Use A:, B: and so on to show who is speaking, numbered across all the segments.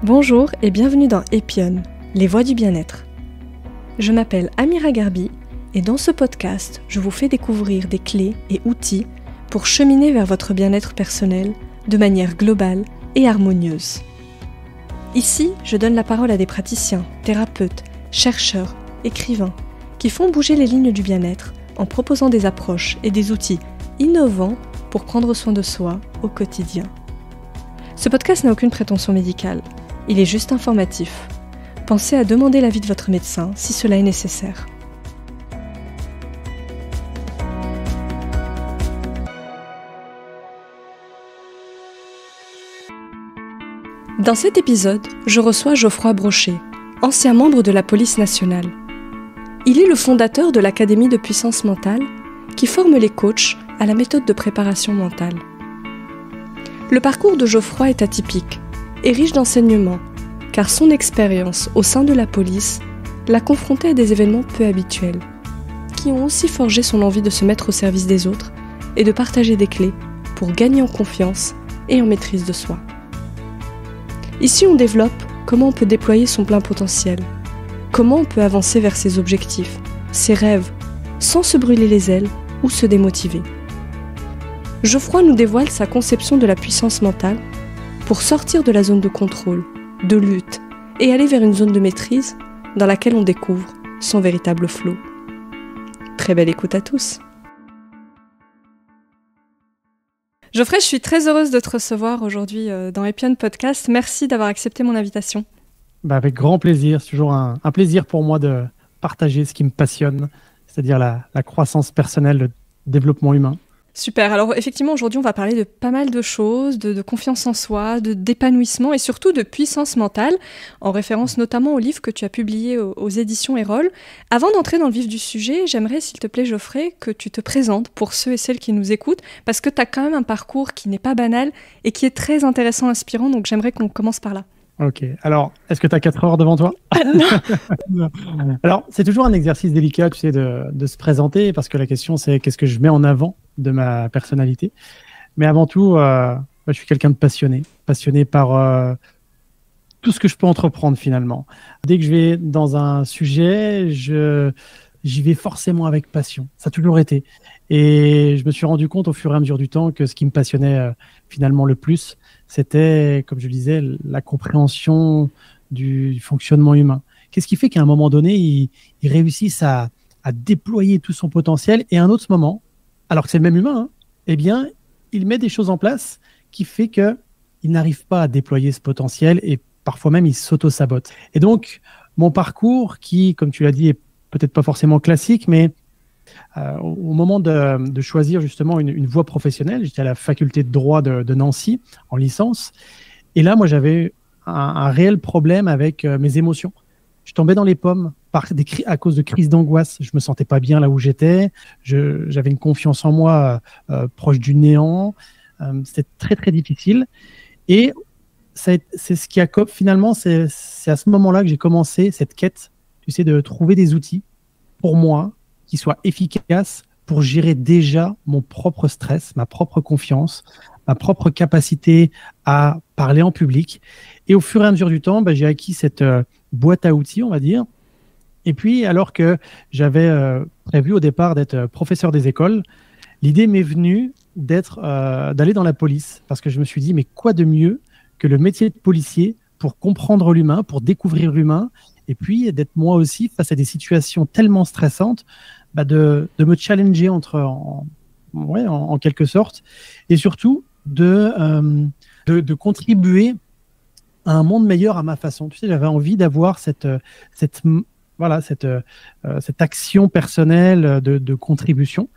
A: Bonjour et bienvenue dans Epion, les voix du bien-être. Je m'appelle Amira Garbi et dans ce podcast, je vous fais découvrir des clés et outils pour cheminer vers votre bien-être personnel de manière globale et harmonieuse. Ici, je donne la parole à des praticiens, thérapeutes, chercheurs, écrivains qui font bouger les lignes du bien-être en proposant des approches et des outils innovants pour prendre soin de soi au quotidien. Ce podcast n'a aucune prétention médicale, il est juste informatif. Pensez à demander l'avis de votre médecin si cela est nécessaire. Dans cet épisode, je reçois Geoffroy Brochet, ancien membre de la police nationale. Il est le fondateur de l'Académie de puissance mentale qui forme les coachs à la méthode de préparation mentale. Le parcours de Geoffroy est atypique et riche d'enseignements, car son expérience au sein de la police l'a confronté à des événements peu habituels, qui ont aussi forgé son envie de se mettre au service des autres et de partager des clés pour gagner en confiance et en maîtrise de soi. Ici, on développe comment on peut déployer son plein potentiel, comment on peut avancer vers ses objectifs, ses rêves, sans se brûler les ailes ou se démotiver. Geoffroy nous dévoile sa conception de la puissance mentale pour sortir de la zone de contrôle, de lutte et aller vers une zone de maîtrise dans laquelle on découvre son véritable flow. Très belle écoute à tous. Geoffrey, je suis très heureuse de te recevoir aujourd'hui dans Epion Podcast. Merci d'avoir accepté mon invitation.
B: Avec grand plaisir. C'est toujours un plaisir pour moi de partager ce qui me passionne, c'est-à-dire la croissance personnelle, le développement humain.
A: Super, alors effectivement aujourd'hui on va parler de pas mal de choses, de confiance en soi, d'épanouissement et surtout de puissance mentale, en référence notamment au livre que tu as publié aux éditions Erol. Avant d'entrer dans le vif du sujet, j'aimerais s'il te plaît Geoffrey que tu te présentes pour ceux et celles qui nous écoutent, parce que tu as quand même un parcours qui n'est pas banal et qui est très intéressant, inspirant, donc j'aimerais qu'on commence par là.
B: Ok, alors est-ce que tu as 4 heures devant toi?
A: Non.
B: Alors c'est toujours un exercice délicat, tu sais, de se présenter, parce que la question c'est qu'est-ce que je mets en avant de ma personnalité. Mais avant tout, je suis quelqu'un de passionné par tout ce que je peux entreprendre finalement. Dès que je vais dans un sujet, j'y vais forcément avec passion. Ça a toujours été. Et je me suis rendu compte au fur et à mesure du temps que ce qui me passionnait finalement le plus, c'était, comme je le disais, la compréhension du fonctionnement humain. Qu'est-ce qui fait qu'à un moment donné, ils réussissent à déployer tout son potentiel, et à un autre moment, alors que c'est le même humain, eh bien, il met des choses en place qui fait qu'il n'arrive pas à déployer ce potentiel, et parfois même il s'auto-sabote. Et donc, mon parcours, qui, comme tu l'as dit, est peut-être pas forcément classique, mais au moment de choisir justement une voie professionnelle, j'étais à la faculté de droit de Nancy en licence, et là, moi, j'avais un réel problème avec mes émotions. Je tombais dans les pommes à cause de crises d'angoisse. Je me sentais pas bien là où j'étais. J'avais une confiance en moi proche du néant. C'était très très difficile. Et c'est ce qui a finalement, c'est à ce moment-là que j'ai commencé cette quête, tu sais, de trouver des outils pour moi qui soient efficaces pour gérer déjà mon propre stress, ma propre confiance, ma propre capacité à parler en public. Et au fur et à mesure du temps, j'ai acquis cette boîte à outils, on va dire. Et puis, alors que j'avais prévu au départ d'être professeur des écoles, l'idée m'est venue d'aller dans la police, parce que je me suis dit, mais quoi de mieux que le métier de policier pour comprendre l'humain, pour découvrir l'humain, et puis d'être moi aussi face à des situations tellement stressantes, de me challenger en quelque sorte, et surtout de contribuer à un monde meilleur à ma façon. Tu sais, j'avais envie d'avoir cette action personnelle de contribution.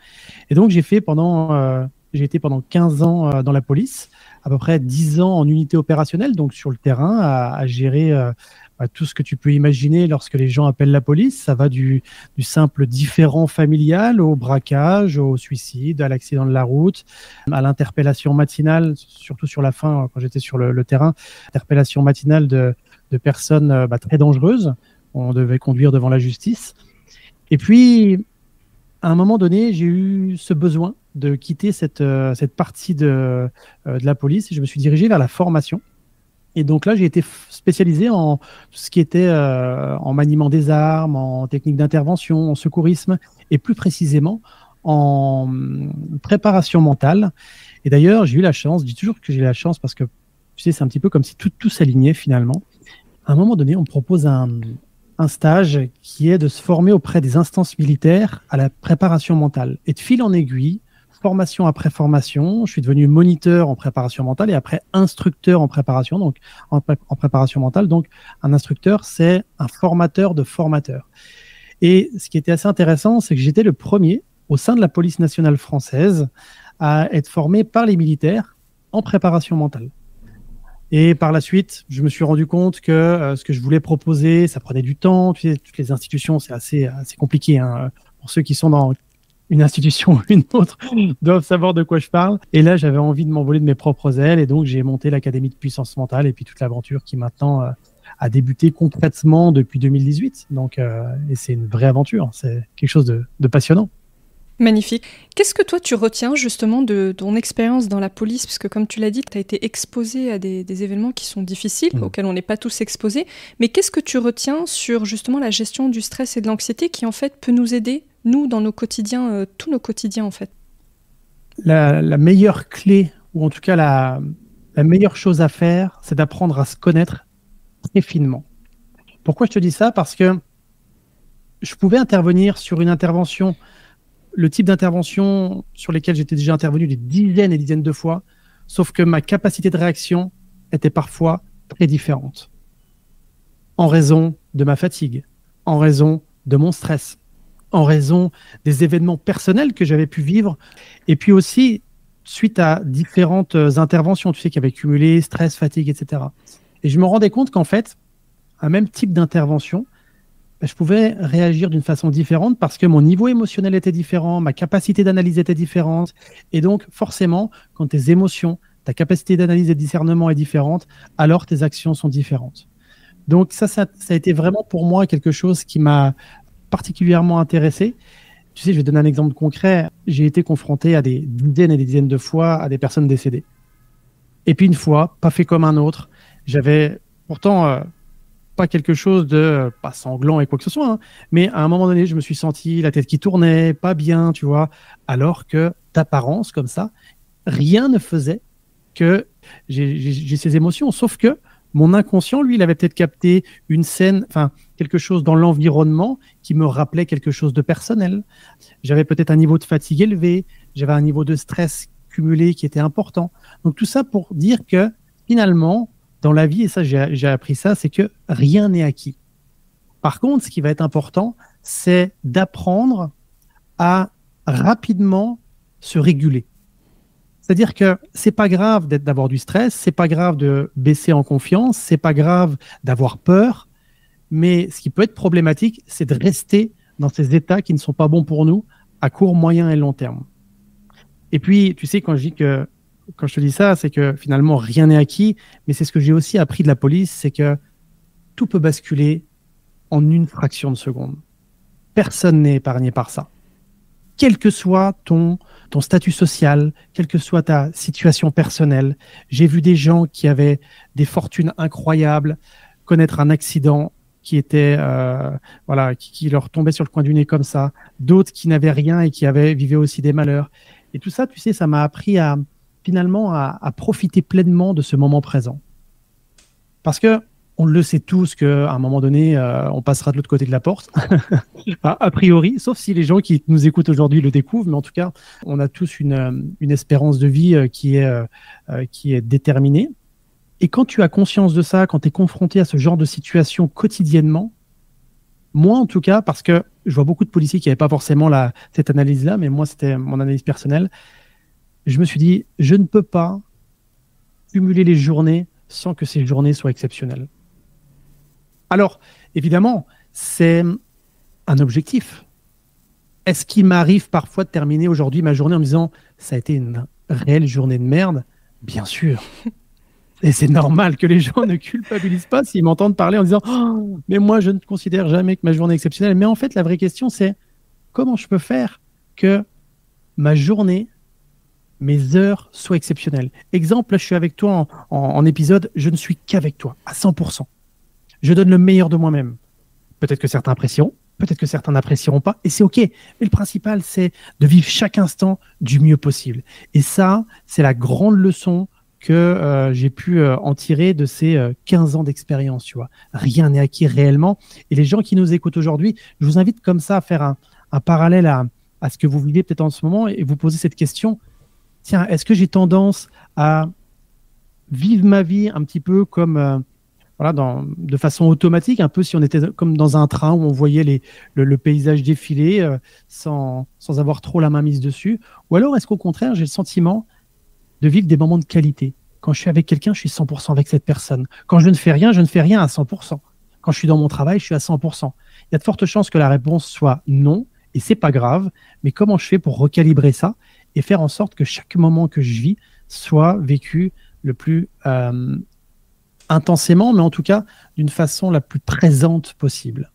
B: Et donc, j'ai été pendant 15 ans dans la police, à peu près 10 ans en unité opérationnelle, donc sur le terrain, à gérer tout ce que tu peux imaginer lorsque les gens appellent la police. Ça va du simple différend familial au braquage, au suicide, à l'accident de la route, à l'interpellation matinale, surtout sur la fin, quand j'étais sur le terrain, interpellation matinale de personnes très dangereuses. On devait conduire devant la justice. Et puis, à un moment donné, j'ai eu ce besoin de quitter cette partie de la police, et je me suis dirigé vers la formation. Et donc là, j'ai été spécialisé en tout ce qui était en maniement des armes, en technique d'intervention, en secourisme, et plus précisément en préparation mentale. Et d'ailleurs, j'ai eu la chance, je dis toujours que j'ai eu la chance parce que, tu sais, c'est un petit peu comme si tout s'alignait finalement. À un moment donné, on me propose un stage qui est de se former auprès des instances militaires à la préparation mentale. Et de fil en aiguille, formation après formation, je suis devenu moniteur en préparation mentale et après instructeur en préparation, donc en préparation mentale. Donc, un instructeur, c'est un formateur de formateurs. Et ce qui était assez intéressant, c'est que j'étais le premier au sein de la police nationale française à être formé par les militaires en préparation mentale. Et par la suite, je me suis rendu compte que ce que je voulais proposer, ça prenait du temps. Tu sais, toutes les institutions, c'est assez compliqué, hein. Pour ceux qui sont dans une institution ou une autre, doivent savoir de quoi je parle. Et là, j'avais envie de m'envoler de mes propres ailes. Et donc, j'ai monté l'Académie de puissance mentale et puis toute l'aventure qui maintenant a débuté concrètement depuis 2018. Donc, et c'est une vraie aventure. C'est quelque chose de passionnant.
A: Magnifique. Qu'est-ce que toi tu retiens justement de ton expérience dans la police? Parce que comme tu l'as dit, tu as été exposé à des événements qui sont difficiles, auxquels on n'est pas tous exposés. Mais qu'est-ce que tu retiens sur justement la gestion du stress et de l'anxiété qui en fait peut nous aider, nous, dans nos quotidiens, tous nos quotidiens en fait?
B: La meilleure clé, ou en tout cas la meilleure chose à faire, c'est d'apprendre à se connaître très finement. Pourquoi je te dis ça? Parce que je pouvais intervenir sur une intervention, le type d'intervention sur lesquelles j'étais déjà intervenu des dizaines et dizaines de fois, sauf que ma capacité de réaction était parfois très différente. En raison de ma fatigue, en raison de mon stress, en raison des événements personnels que j'avais pu vivre, et puis aussi suite à différentes interventions, tu sais, qui avaient cumulé stress, fatigue, etc. Et je me rendais compte qu'en fait, un même type d'intervention, je pouvais réagir d'une façon différente parce que mon niveau émotionnel était différent, ma capacité d'analyse était différente. Et donc, forcément, quand tes émotions, ta capacité d'analyse et de discernement est différente, alors tes actions sont différentes. Donc, ça a été vraiment pour moi quelque chose qui m'a particulièrement intéressé. Tu sais, je vais donner un exemple concret. J'ai été confronté à des dizaines et des dizaines de fois à des personnes décédées. Et puis une fois, pas fait comme un autre, j'avais pourtant... pas quelque chose de pas sanglant et quoi que ce soit, hein, mais à un moment donné, je me suis senti la tête qui tournait, pas bien, tu vois, alors que d'apparence, comme ça, rien ne faisait que j'ai ces émotions, sauf que mon inconscient, lui, il avait peut-être capté une scène, enfin, quelque chose dans l'environnement qui me rappelait quelque chose de personnel. J'avais peut-être un niveau de fatigue élevé, j'avais un niveau de stress cumulé qui était important. Donc tout ça pour dire que finalement, dans la vie, et ça j'ai appris ça, c'est que rien n'est acquis. Par contre, ce qui va être important, c'est d'apprendre à rapidement se réguler. C'est-à-dire que c'est pas grave d'avoir du stress, c'est pas grave de baisser en confiance, c'est pas grave d'avoir peur, mais ce qui peut être problématique, c'est de rester dans ces états qui ne sont pas bons pour nous à court, moyen et long terme. Et puis, tu sais, quand je te dis ça, c'est que finalement, rien n'est acquis, mais c'est ce que j'ai aussi appris de la police, c'est que tout peut basculer en une fraction de seconde. Personne n'est épargné par ça. Quel que soit ton statut social, quelle que soit ta situation personnelle, j'ai vu des gens qui avaient des fortunes incroyables connaître un accident qui était qui leur tombait sur le coin du nez comme ça, d'autres qui n'avaient rien et qui vivaient aussi des malheurs. Et tout ça, tu sais, ça m'a appris finalement à profiter pleinement de ce moment présent. Parce que on le sait tous qu'à un moment donné, on passera de l'autre côté de la porte, a priori, sauf si les gens qui nous écoutent aujourd'hui le découvrent, mais en tout cas, on a tous une espérance de vie qui est déterminée. Et quand tu as conscience de ça, quand tu es confronté à ce genre de situation quotidiennement, moi en tout cas, parce que je vois beaucoup de policiers qui n'avaient pas forcément cette analyse-là, mais moi c'était mon analyse personnelle, je me suis dit, je ne peux pas cumuler les journées sans que ces journées soient exceptionnelles. Alors, évidemment, c'est un objectif. Est-ce qu'il m'arrive parfois de terminer aujourd'hui ma journée en me disant « ça a été une réelle journée de merde ?» Bien sûr. Et c'est normal que les gens ne culpabilisent pas s'ils m'entendent parler en disant oh, « mais moi, je ne considère jamais que ma journée est exceptionnelle. » Mais en fait, la vraie question, c'est comment je peux faire que ma journée mes heures soient exceptionnelles. Exemple, là, je suis avec toi en épisode, je ne suis qu'avec toi, à 100%. Je donne le meilleur de moi-même. Peut-être que certains apprécieront, peut-être que certains n'apprécieront pas, et c'est OK. Mais le principal, c'est de vivre chaque instant du mieux possible. Et ça, c'est la grande leçon que j'ai pu en tirer de ces 15 ans d'expérience, tu vois. Rien n'est acquis réellement. Et les gens qui nous écoutent aujourd'hui, je vous invite comme ça à faire un parallèle à ce que vous vivez peut-être en ce moment et vous poser cette question. Tiens, est-ce que j'ai tendance à vivre ma vie un petit peu comme voilà, de façon automatique, un peu si on était comme dans un train où on voyait le paysage défiler sans avoir trop la main mise dessus? Ou alors est-ce qu'au contraire, j'ai le sentiment de vivre des moments de qualité? Quand je suis avec quelqu'un, je suis 100% avec cette personne. Quand je ne fais rien à 100%. Quand je suis dans mon travail, je suis à 100%. Il y a de fortes chances que la réponse soit non, et c'est pas grave, mais comment je fais pour recalibrer ça et faire en sorte que chaque moment que je vis soit vécu le plus intensément, mais en tout cas d'une façon la plus présente possible.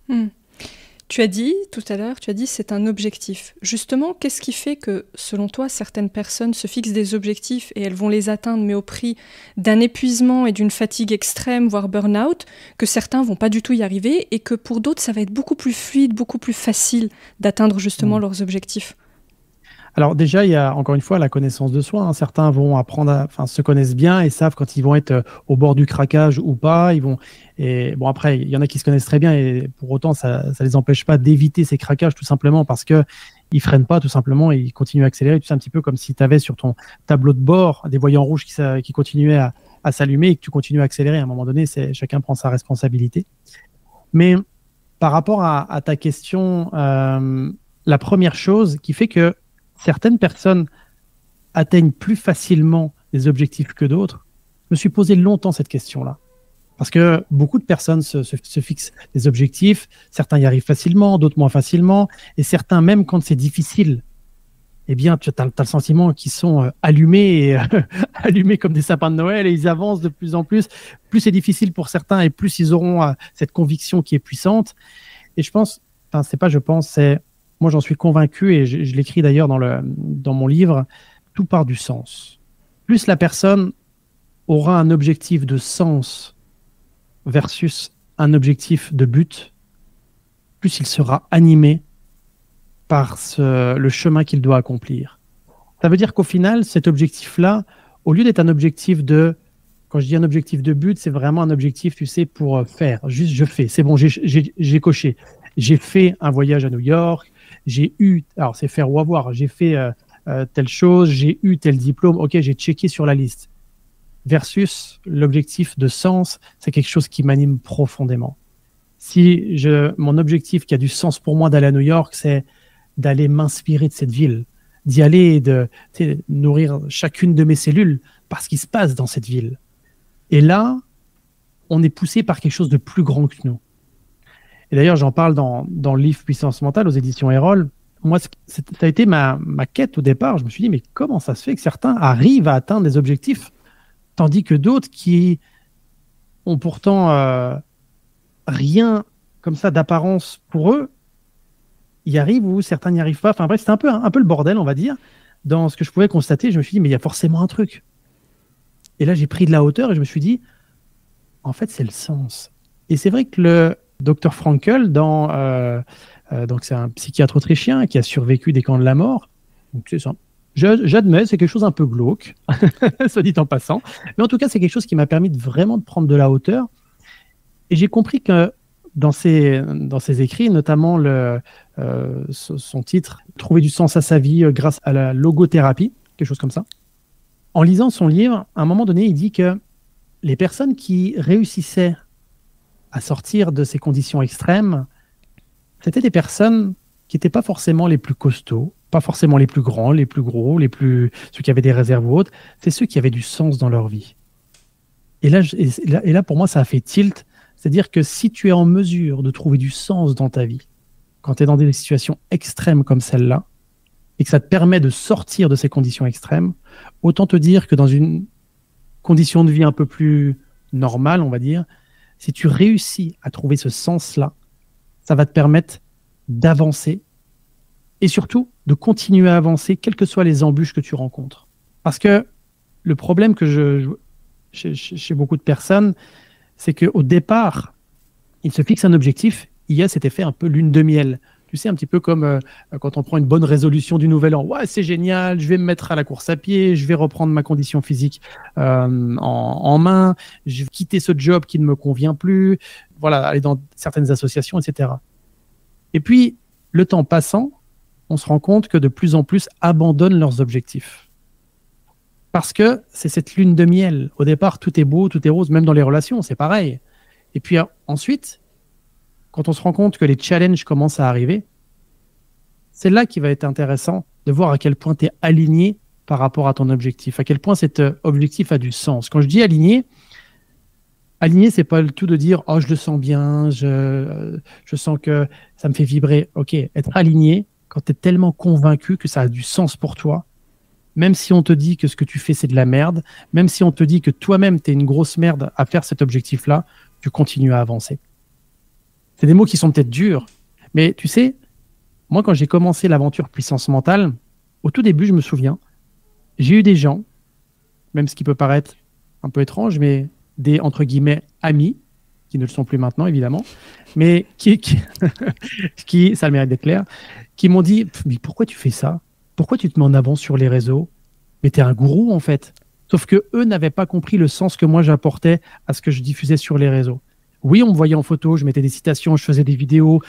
A: Tu as dit tout à l'heure, c'est un objectif. Justement, qu'est-ce qui fait que, selon toi, certaines personnes se fixent des objectifs et elles vont les atteindre, mais au prix d'un épuisement et d'une fatigue extrême, voire burn-out, que certains vont pas du tout y arriver et que pour d'autres, ça va être beaucoup plus fluide, beaucoup plus facile d'atteindre justement leurs objectifs?
B: Alors déjà, il y a encore une fois la connaissance de soi. Certains vont apprendre, se connaissent bien et savent quand ils vont être au bord du craquage ou pas. Et bon, après, il y en a qui se connaissent très bien et pour autant, ça les empêche pas d'éviter ces craquages tout simplement parce que ils freinent pas tout simplement et ils continuent à accélérer. Tu sais, un petit peu comme si tu avais sur ton tableau de bord des voyants rouges qui continuaient à s'allumer et que tu continues à accélérer. À un moment donné, chacun prend sa responsabilité. Mais par rapport à ta question, la première chose qui fait que certaines personnes atteignent plus facilement les objectifs que d'autres, je me suis posé longtemps cette question-là. Parce que beaucoup de personnes se fixent des objectifs, certains y arrivent facilement, d'autres moins facilement, et certains, même quand c'est difficile, eh bien, tu as le sentiment qu'ils sont allumés, allumés comme des sapins de Noël, et ils avancent de plus en plus. Plus c'est difficile pour certains, et plus ils auront cette conviction qui est puissante. Et je pense, moi, j'en suis convaincu, et je l'écris d'ailleurs dans mon livre, tout part du sens. Plus la personne aura un objectif de sens versus un objectif de but, plus il sera animé par le chemin qu'il doit accomplir. Ça veut dire qu'au final, cet objectif-là, au lieu d'être un objectif quand je dis un objectif de but, c'est vraiment un objectif, tu sais, pour faire. Juste, je fais. C'est bon, j'ai coché. J'ai fait un voyage à New York. Alors c'est faire ou avoir, j'ai fait telle chose, j'ai eu tel diplôme, ok, j'ai checké sur la liste. Versus l'objectif de sens, c'est quelque chose qui m'anime profondément. Si mon objectif qui a du sens pour moi d'aller à New York, c'est d'aller m'inspirer de cette ville, d'y aller et de nourrir chacune de mes cellules par ce qui se passe dans cette ville. Et là, on est poussé par quelque chose de plus grand que nous. Et d'ailleurs, j'en parle dans le livre Puissance mentale aux éditions Erol. Moi, ça a été ma quête au départ. Je me suis dit, mais comment ça se fait que certains arrivent à atteindre des objectifs, tandis que d'autres qui ont pourtant rien comme ça d'apparence pour eux, y arrivent ou certains n'y arrivent pas. Enfin bref, c'était un peu le bordel, on va dire. Dans ce que je pouvais constater, je me suis dit, mais il y a forcément un truc. Et là, j'ai pris de la hauteur et je me suis dit, en fait, c'est le sens. Et c'est vrai que le Dr Frankl, donc c'est un psychiatre autrichien qui a survécu des camps de la mort. Donc c'est ça. J'admets, c'est quelque chose un peu glauque, soit dit en passant. Mais en tout cas, c'est quelque chose qui m'a permis vraiment de prendre de la hauteur. Et j'ai compris que dans ses écrits, notamment son titre « Trouver du sens à sa vie grâce à la logothérapie », quelque chose comme ça. En lisant son livre, à un moment donné, il dit que les personnes qui réussissaient à sortir de ces conditions extrêmes, c'était des personnes qui n'étaient pas forcément les plus costauds, pas forcément les plus grands, les plus gros, ceux qui avaient des réserves ou autres, c'est ceux qui avaient du sens dans leur vie. Et là, pour moi, ça a fait tilt. C'est-à-dire que si tu es en mesure de trouver du sens dans ta vie, quand tu es dans des situations extrêmes comme celle-là, et que ça te permet de sortir de ces conditions extrêmes, autant te dire que dans une condition de vie un peu plus normale, on va dire, si tu réussis à trouver ce sens-là, ça va te permettre d'avancer et surtout de continuer à avancer, quelles que soient les embûches que tu rencontres. Parce que le problème que chez beaucoup de personnes, c'est qu'au départ, ils se fixent un objectif. Il y a cet effet un peu lune de miel. Tu sais, un petit peu comme quand on prend une bonne résolution du nouvel an. Ouais, c'est génial, je vais me mettre à la course à pied, je vais reprendre ma condition physique en main, je vais quitter ce job qui ne me convient plus, voilà, aller dans certaines associations, etc. Et puis, le temps passant, on se rend compte que de plus en plus abandonnent leurs objectifs. Parce que c'est cette lune de miel. Au départ, tout est beau, tout est rose, même dans les relations, c'est pareil. Et puis ensuite, quand on se rend compte que les challenges commencent à arriver, c'est là qu'il va être intéressant de voir à quel point tu es aligné par rapport à ton objectif, à quel point cet objectif a du sens. Quand je dis aligné, c'est pas le tout de dire « Oh, je le sens bien, je sens que ça me fait vibrer ». Ok, être aligné, quand tu es tellement convaincu que ça a du sens pour toi, même si on te dit que ce que tu fais, c'est de la merde, même si on te dit que toi-même, tu es une grosse merde à faire cet objectif-là, tu continues à avancer. C'est des mots qui sont peut-être durs, mais tu sais, moi, quand j'ai commencé l'aventure puissance mentale, au tout début, je me souviens, j'ai eu des gens, même ce qui peut paraître un peu étrange, mais des, entre guillemets, amis, qui ne le sont plus maintenant, évidemment, mais qui ça a le mérite d'être clair, qui m'ont dit « Mais pourquoi tu fais ça? Pourquoi tu te mets en avant sur les réseaux? Mais t'es un gourou, en fait. » Sauf que eux n'avaient pas compris le sens que moi j'apportais à ce que je diffusais sur les réseaux. Oui, on me voyait en photo, je mettais des citations, je faisais des vidéos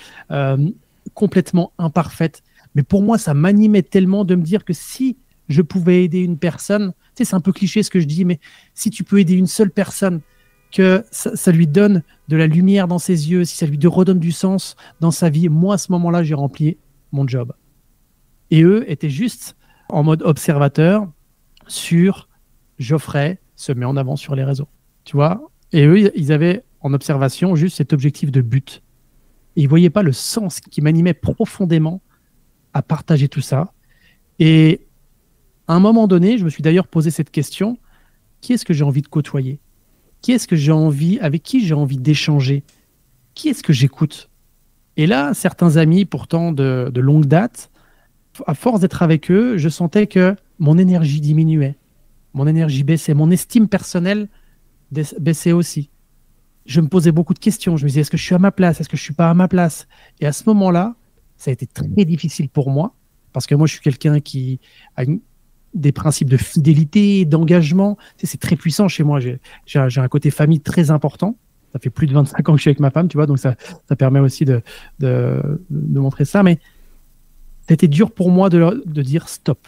B: complètement imparfaites. Mais pour moi, ça m'animait tellement de me dire que si je pouvais aider une personne, tu sais, c'est un peu cliché ce que je dis, mais si tu peux aider une seule personne, que ça lui donne de la lumière dans ses yeux, si ça lui redonne du sens dans sa vie, moi, à ce moment-là, j'ai rempli mon job. Et eux étaient juste en mode observateur sur Geoffrey se met en avant sur les réseaux. Tu vois? Et eux, ils avaient en observation juste cet objectif de but. Et ils ne voyaient pas le sens qui m'animait profondément à partager tout ça. Et à un moment donné, je me suis d'ailleurs posé cette question, qui est-ce que j'ai envie de côtoyer? Qui est-ce que j'ai envie, avec qui j'ai envie d'échanger? Qui est-ce que j'écoute? Et là, certains amis, pourtant de longue date, à force d'être avec eux, je sentais que mon énergie diminuait, mon énergie baissait, mon estime personnelle baissait aussi. Je me posais beaucoup de questions. Je me disais, est-ce que je suis à ma place? Est-ce que je ne suis pas à ma place? Et à ce moment-là, ça a été très difficile pour moi, parce que moi, je suis quelqu'un qui a des principes de fidélité, d'engagement. Tu sais, c'est très puissant chez moi. J'ai un côté famille très important. Ça fait plus de 25 ans que je suis avec ma femme, tu vois, donc ça permet aussi de montrer ça. Mais c'était dur pour moi de dire stop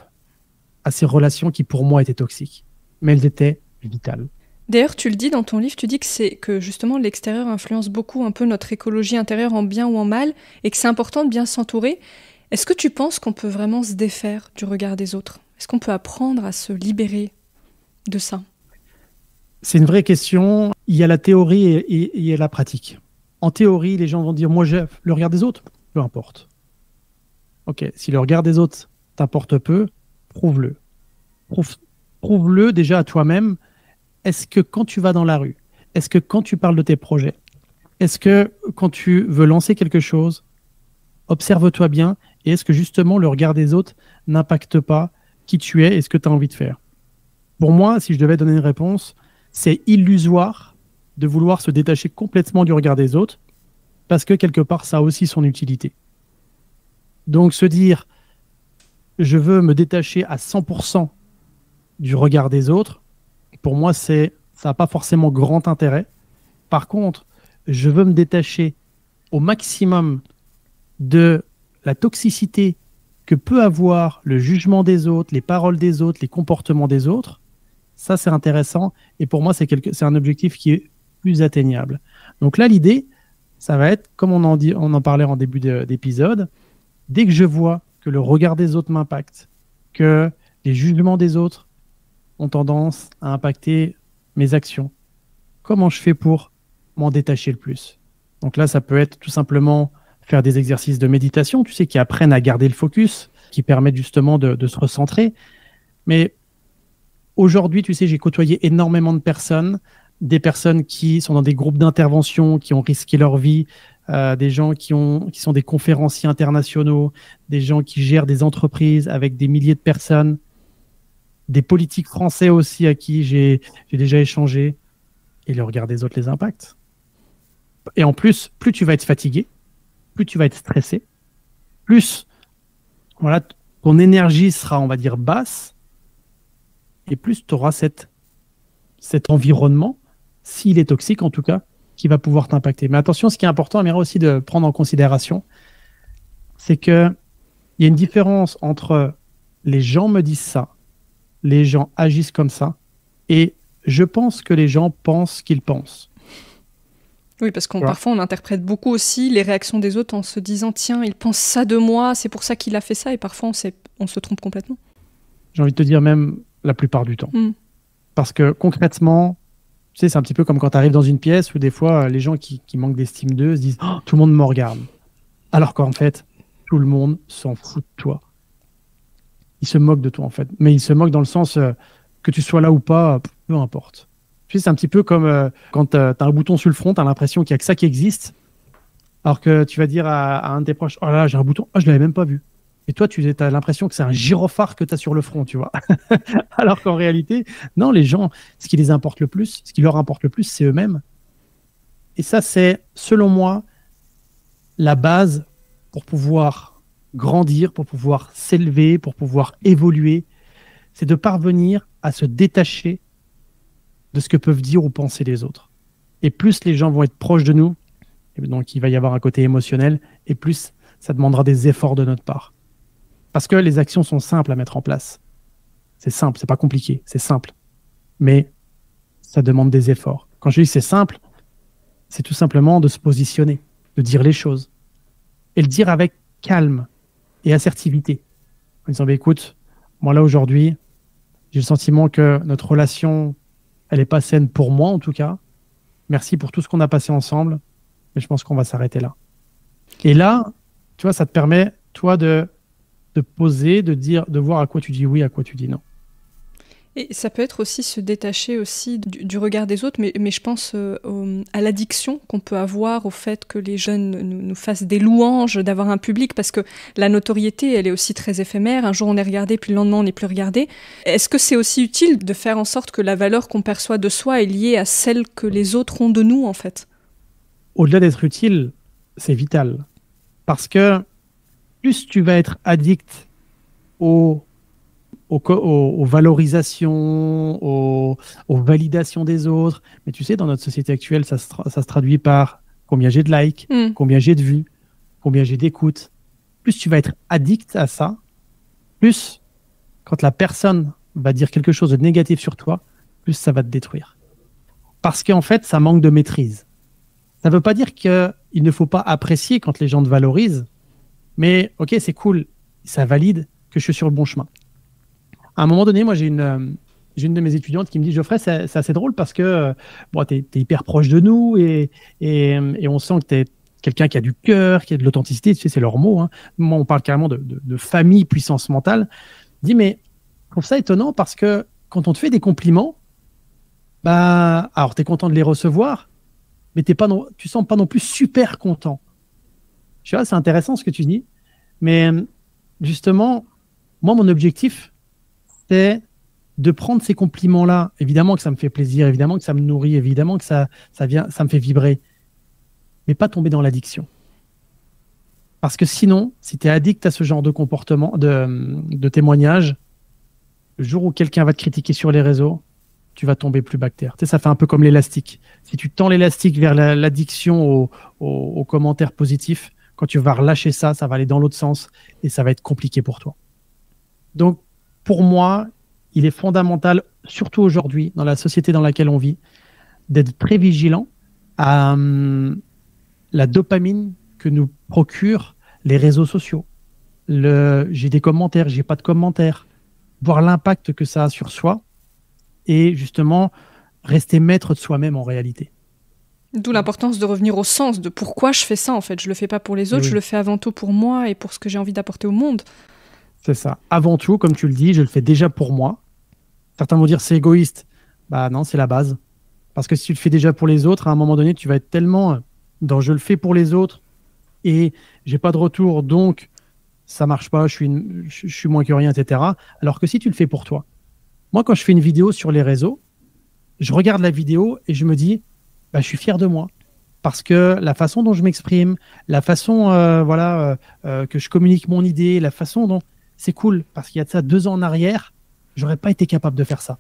B: à ces relations qui, pour moi, étaient toxiques. Mais elles étaient vitales.
A: D'ailleurs, tu le dis dans ton livre, tu dis que justement l'extérieur influence beaucoup un peu notre écologie intérieure en bien ou en mal, et que c'est important de bien s'entourer. Est-ce que tu penses qu'on peut vraiment se défaire du regard des autres? Est-ce qu'on peut apprendre à se libérer de ça?
B: C'est une vraie question. Il y a la théorie et il y a la pratique. En théorie, les gens vont dire, moi, le regard des autres, peu importe. Ok, si le regard des autres t'importe peu, prouve-le. Prouve-le déjà à toi-même. Est-ce que quand tu vas dans la rue, est-ce que quand tu parles de tes projets, est-ce que quand tu veux lancer quelque chose, observe-toi bien, et est-ce que justement le regard des autres n'impacte pas qui tu es et ce que tu as envie de faire? Pour moi, si je devais donner une réponse, c'est illusoire de vouloir se détacher complètement du regard des autres, parce que quelque part, ça a aussi son utilité. Donc se dire, je veux me détacher à 100% du regard des autres, pour moi, ça n'a pas forcément grand intérêt. Par contre, je veux me détacher au maximum de la toxicité que peut avoir le jugement des autres, les paroles des autres, les comportements des autres. Ça, c'est intéressant. Et pour moi, c'est un objectif qui est plus atteignable. Donc là, l'idée, ça va être, comme on en parlait en début d'épisode, dès que je vois que le regard des autres m'impacte, que les jugements des autres ont tendance à impacter mes actions, comment je fais pour m'en détacher le plus? Donc là, ça peut être tout simplement faire des exercices de méditation, tu sais, qui apprennent à garder le focus, qui permettent justement de se recentrer. Mais aujourd'hui, tu sais, j'ai côtoyé énormément de personnes, des personnes qui sont dans des groupes d'intervention, qui ont risqué leur vie, des gens qui sont des conférenciers internationaux, des gens qui gèrent des entreprises avec des milliers de personnes. des politiques français aussi à qui j'ai déjà échangé, et le regard des autres les impacte. Et en plus, plus tu vas être fatigué, plus tu vas être stressé, plus voilà, ton énergie sera, on va dire, basse, et plus tu auras cet environnement, s'il est toxique en tout cas, qui va pouvoir t'impacter. Mais attention, ce qui est important, Amira, aussi de prendre en considération, c'est qu'il y a une différence entre les gens me disent ça, les gens agissent comme ça, et je pense que les gens pensent qu'ils pensent.
A: Oui, parce qu'on parfois on interprète beaucoup aussi les réactions des autres en se disant tiens, il pense ça de moi, c'est pour ça qu'il a fait ça, et parfois on se trompe complètement. J'ai
B: envie de te dire même la plupart du temps. Parce que concrètement, tu sais, c'est un petit peu comme quand tu arrives dans une pièce où des fois les gens qui manquent d'estime d'eux se disent oh, tout le monde me regarde. Alors qu'en fait, tout le monde s'en fout de toi. Ils se moquent de toi en fait. Mais ils se moquent dans le sens que tu sois là ou pas, peu importe. Tu sais, c'est un petit peu comme quand tu as un bouton sur le front, tu as l'impression qu'il n'y a que ça qui existe. Alors que tu vas dire à un de tes proches, oh là, j'ai un bouton, oh, je ne l'avais même pas vu. Et toi, tu as l'impression que c'est un gyrophare que tu as sur le front, tu vois. Alors qu'en réalité, non, les gens, ce qui les importe le plus, ce qui leur importe le plus, c'est eux-mêmes. Et ça, c'est, selon moi, la base pour pouvoir grandir, pour pouvoir s'élever, pour pouvoir évoluer. C'est de parvenir à se détacher de ce que peuvent dire ou penser les autres. Et plus les gens vont être proches de nous, et donc il va y avoir un côté émotionnel, et plus ça demandera des efforts de notre part. Parce que les actions sont simples à mettre en place. C'est simple, c'est pas compliqué, c'est simple. Mais ça demande des efforts. Quand je dis c'est simple, c'est tout simplement de se positionner, de dire les choses. Et le dire avec calme et assertivité. En disant, bah, écoute, moi là aujourd'hui, j'ai le sentiment que notre relation, elle n'est pas saine pour moi en tout cas. Merci pour tout ce qu'on a passé ensemble, mais je pense qu'on va s'arrêter là. Et là, tu vois, ça te permet, toi, de poser, de voir à quoi tu dis oui, à quoi tu dis non.
A: Et ça peut être aussi se détacher aussi du regard des autres, mais je pense à l'addiction qu'on peut avoir au fait que les jeunes nous fassent des louanges, d'avoir un public, parce que la notoriété, elle est aussi très éphémère. Un jour, on est regardé, puis le lendemain, on n'est plus regardé. Est-ce que c'est aussi utile de faire en sorte que la valeur qu'on perçoit de soi est liée à celle que les autres ont de nous, en fait?
B: Au-delà d'être utile, c'est vital. Parce que plus tu vas être addict aux valorisations, aux validations des autres. Mais tu sais, dans notre société actuelle, ça se traduit par combien j'ai de likes, combien j'ai de vues, combien j'ai d'écoutes. Plus tu vas être addict à ça, plus quand la personne va dire quelque chose de négatif sur toi, plus ça va te détruire. Parce qu'en fait, ça manque de maîtrise. Ça ne veut pas dire qu'il ne faut pas apprécier quand les gens te valorisent, mais ok, c'est cool, ça valide que je suis sur le bon chemin. À un moment donné, moi, j'ai une de mes étudiantes qui me dit, Geoffrey, c'est assez drôle parce que bon, tu es hyper proche de nous et on sent que tu es quelqu'un qui a du cœur, qui a de l'authenticité, tu sais, c'est leur mot. Hein. Moi, on parle carrément de famille, puissance mentale. Je dis, mais je trouve ça étonnant parce que quand on te fait des compliments, bah, alors tu es content de les recevoir, mais tu sens pas non plus super content. Je vois, c'est intéressant ce que tu dis, mais justement, moi, mon objectif, c'est de prendre ces compliments-là. Évidemment que ça me fait plaisir, évidemment que ça me nourrit, évidemment que ça me fait vibrer, mais pas tomber dans l'addiction. Parce que sinon, si tu es addict à ce genre de comportement, de témoignage, le jour où quelqu'un va te critiquer sur les réseaux, tu vas tomber plus bactère. Tu sais, ça fait un peu comme l'élastique. Si tu tends l'élastique vers l'addiction aux commentaires positifs, quand tu vas relâcher ça, ça va aller dans l'autre sens et ça va être compliqué pour toi. Donc, pour moi, il est fondamental, surtout aujourd'hui, dans la société dans laquelle on vit, d'être très vigilant à la dopamine que nous procurent les réseaux sociaux. J'ai des commentaires, j'ai pas de commentaires, voir l'impact que ça a sur soi et justement rester maître de soi-même en réalité.
A: D'où l'importance de revenir au sens de pourquoi je fais ça en fait. Je le fais pas pour les autres, je le fais avant tout pour moi et pour ce que j'ai envie d'apporter au monde.
B: C'est ça. Avant tout, comme tu le dis, je le fais déjà pour moi. Certains vont dire c'est égoïste. Bah non, c'est la base. Parce que si tu le fais déjà pour les autres, à un moment donné, tu vas être tellement dans je le fais pour les autres et j'ai pas de retour, donc ça marche pas, je suis moins que rien, etc. Alors que si tu le fais pour toi, Moi, quand je fais une vidéo sur les réseaux, je regarde la vidéo et je me dis, bah, je suis fier de moi. Parce que la façon dont je m'exprime, la façon que je communique mon idée, la façon dont c'est cool. Parce qu'il y a de ça 2 ans en arrière, j'aurais pas été capable de faire ça.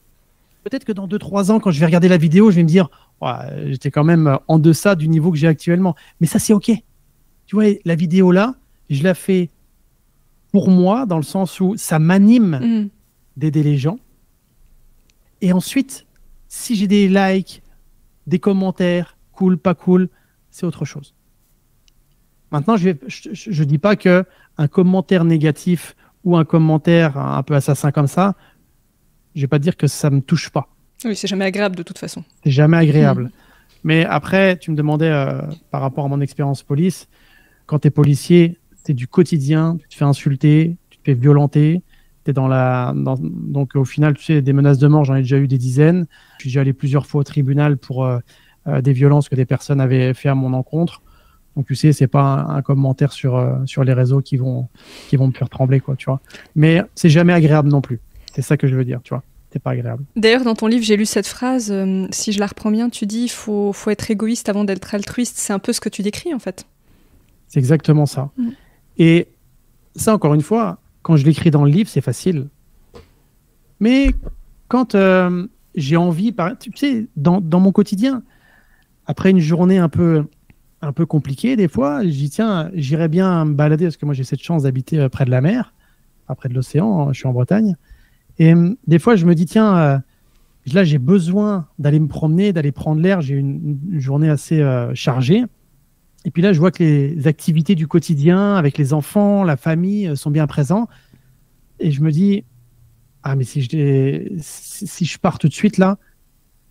B: Peut-être que dans 2-3 ans, quand je vais regarder la vidéo, je vais me dire, ouais, j'étais quand même en deçà du niveau que j'ai actuellement. Mais ça, c'est OK. Tu vois, la vidéo là, je la fais pour moi, dans le sens où ça m'anime d'aider les gens. Et ensuite, si j'ai des likes, des commentaires, cool, pas cool, c'est autre chose. Maintenant, je dis pas que un commentaire négatif ou un commentaire un peu assassin comme ça, je vais pas dire que ça me touche pas.
A: Oui, c'est jamais agréable de toute façon.
B: C'est jamais agréable. Mais après, tu me demandais par rapport à mon expérience police, quand tu es policier, c'est du quotidien, tu te fais insulter, tu te fais violenter, t'es donc au final, tu sais, des menaces de mort, j'en ai déjà eu des dizaines. Je suis déjà allé plusieurs fois au tribunal pour des violences que des personnes avaient fait à mon encontre. Donc tu sais, c'est pas un commentaire sur les réseaux qui vont me faire trembler, quoi, tu vois. Mais c'est jamais agréable non plus. C'est ça que je veux dire, tu vois. C'est pas agréable.
A: D'ailleurs, dans ton livre, j'ai lu cette phrase, si je la reprends bien, tu dis faut être égoïste avant d'être altruiste. C'est un peu ce que tu décris, en fait.
B: C'est exactement ça. Et ça, encore une fois, quand je l'écris dans le livre, c'est facile. Mais quand j'ai envie, tu sais, dans mon quotidien, après une journée un peu compliquée, des fois, je dis, tiens, j'irais bien me balader, parce que moi, j'ai cette chance d'habiter près de la mer, près de l'océan, je suis en Bretagne. Et des fois, je me dis, tiens, là, j'ai besoin d'aller me promener, d'aller prendre l'air. J'ai une journée assez chargée. Et puis là, je vois que les activités du quotidien avec les enfants, la famille sont bien présents. Et je me dis, ah, mais si je pars tout de suite là,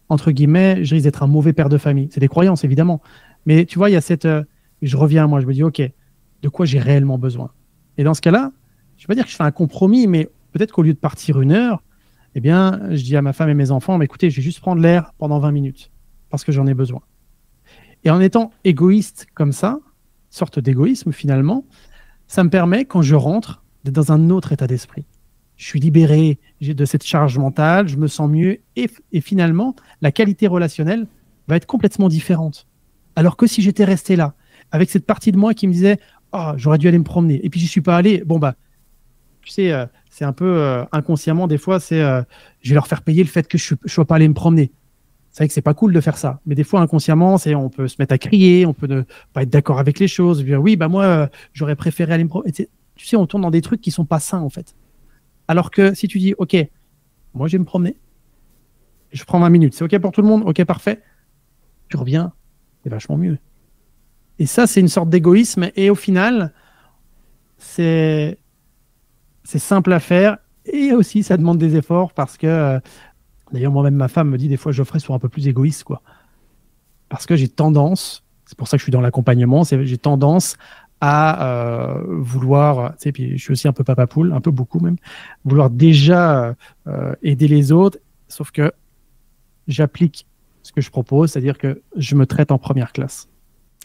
B: entre guillemets, je risque d'être un mauvais père de famille. C'est des croyances, évidemment. Mais tu vois, il y a je reviens à moi, je me dis, OK, de quoi j'ai réellement besoin? Et dans ce cas-là, je ne vais pas dire que je fais un compromis, mais peut-être qu'au lieu de partir 1 heure, eh bien, je dis à ma femme et mes enfants, mais écoutez, je vais juste prendre l'air pendant 20 minutes parce que j'en ai besoin. Et en étant égoïste comme ça, sorte d'égoïsme finalement, ça me permet, quand je rentre, d'être dans un autre état d'esprit. Je suis libéré de cette charge mentale, je me sens mieux et finalement, la qualité relationnelle va être complètement différente. Alors que si j'étais resté là, avec cette partie de moi qui me disait « Ah, j'aurais dû aller me promener » et puis j'y suis pas allé, bon bah, tu sais, c'est un peu inconsciemment, des fois, je vais leur faire payer le fait que je ne sois pas allé me promener. C'est vrai que c'est pas cool de faire ça, mais des fois inconsciemment, on peut se mettre à crier, on peut ne pas être d'accord avec les choses, dire oui, bah moi j'aurais préféré aller me promener. Tu sais, on tourne dans des trucs qui sont pas sains en fait. Alors que si tu dis ok, moi je vais me promener, je prends 20 minutes, c'est ok pour tout le monde, ok parfait, tu reviens, c'est vachement mieux. Et ça, c'est une sorte d'égoïsme et au final, c'est simple à faire et aussi ça demande des efforts parce que d'ailleurs, moi-même, ma femme me dit des fois, Geoffrey, sois un peu plus égoïste, quoi. Parce que j'ai tendance, c'est pour ça que je suis dans l'accompagnement, j'ai tendance à vouloir, tu sais, puis je suis aussi un peu papa poule, un peu beaucoup même, vouloir déjà aider les autres, sauf que j'applique ce que je propose, c'est-à-dire que je me traite en première classe.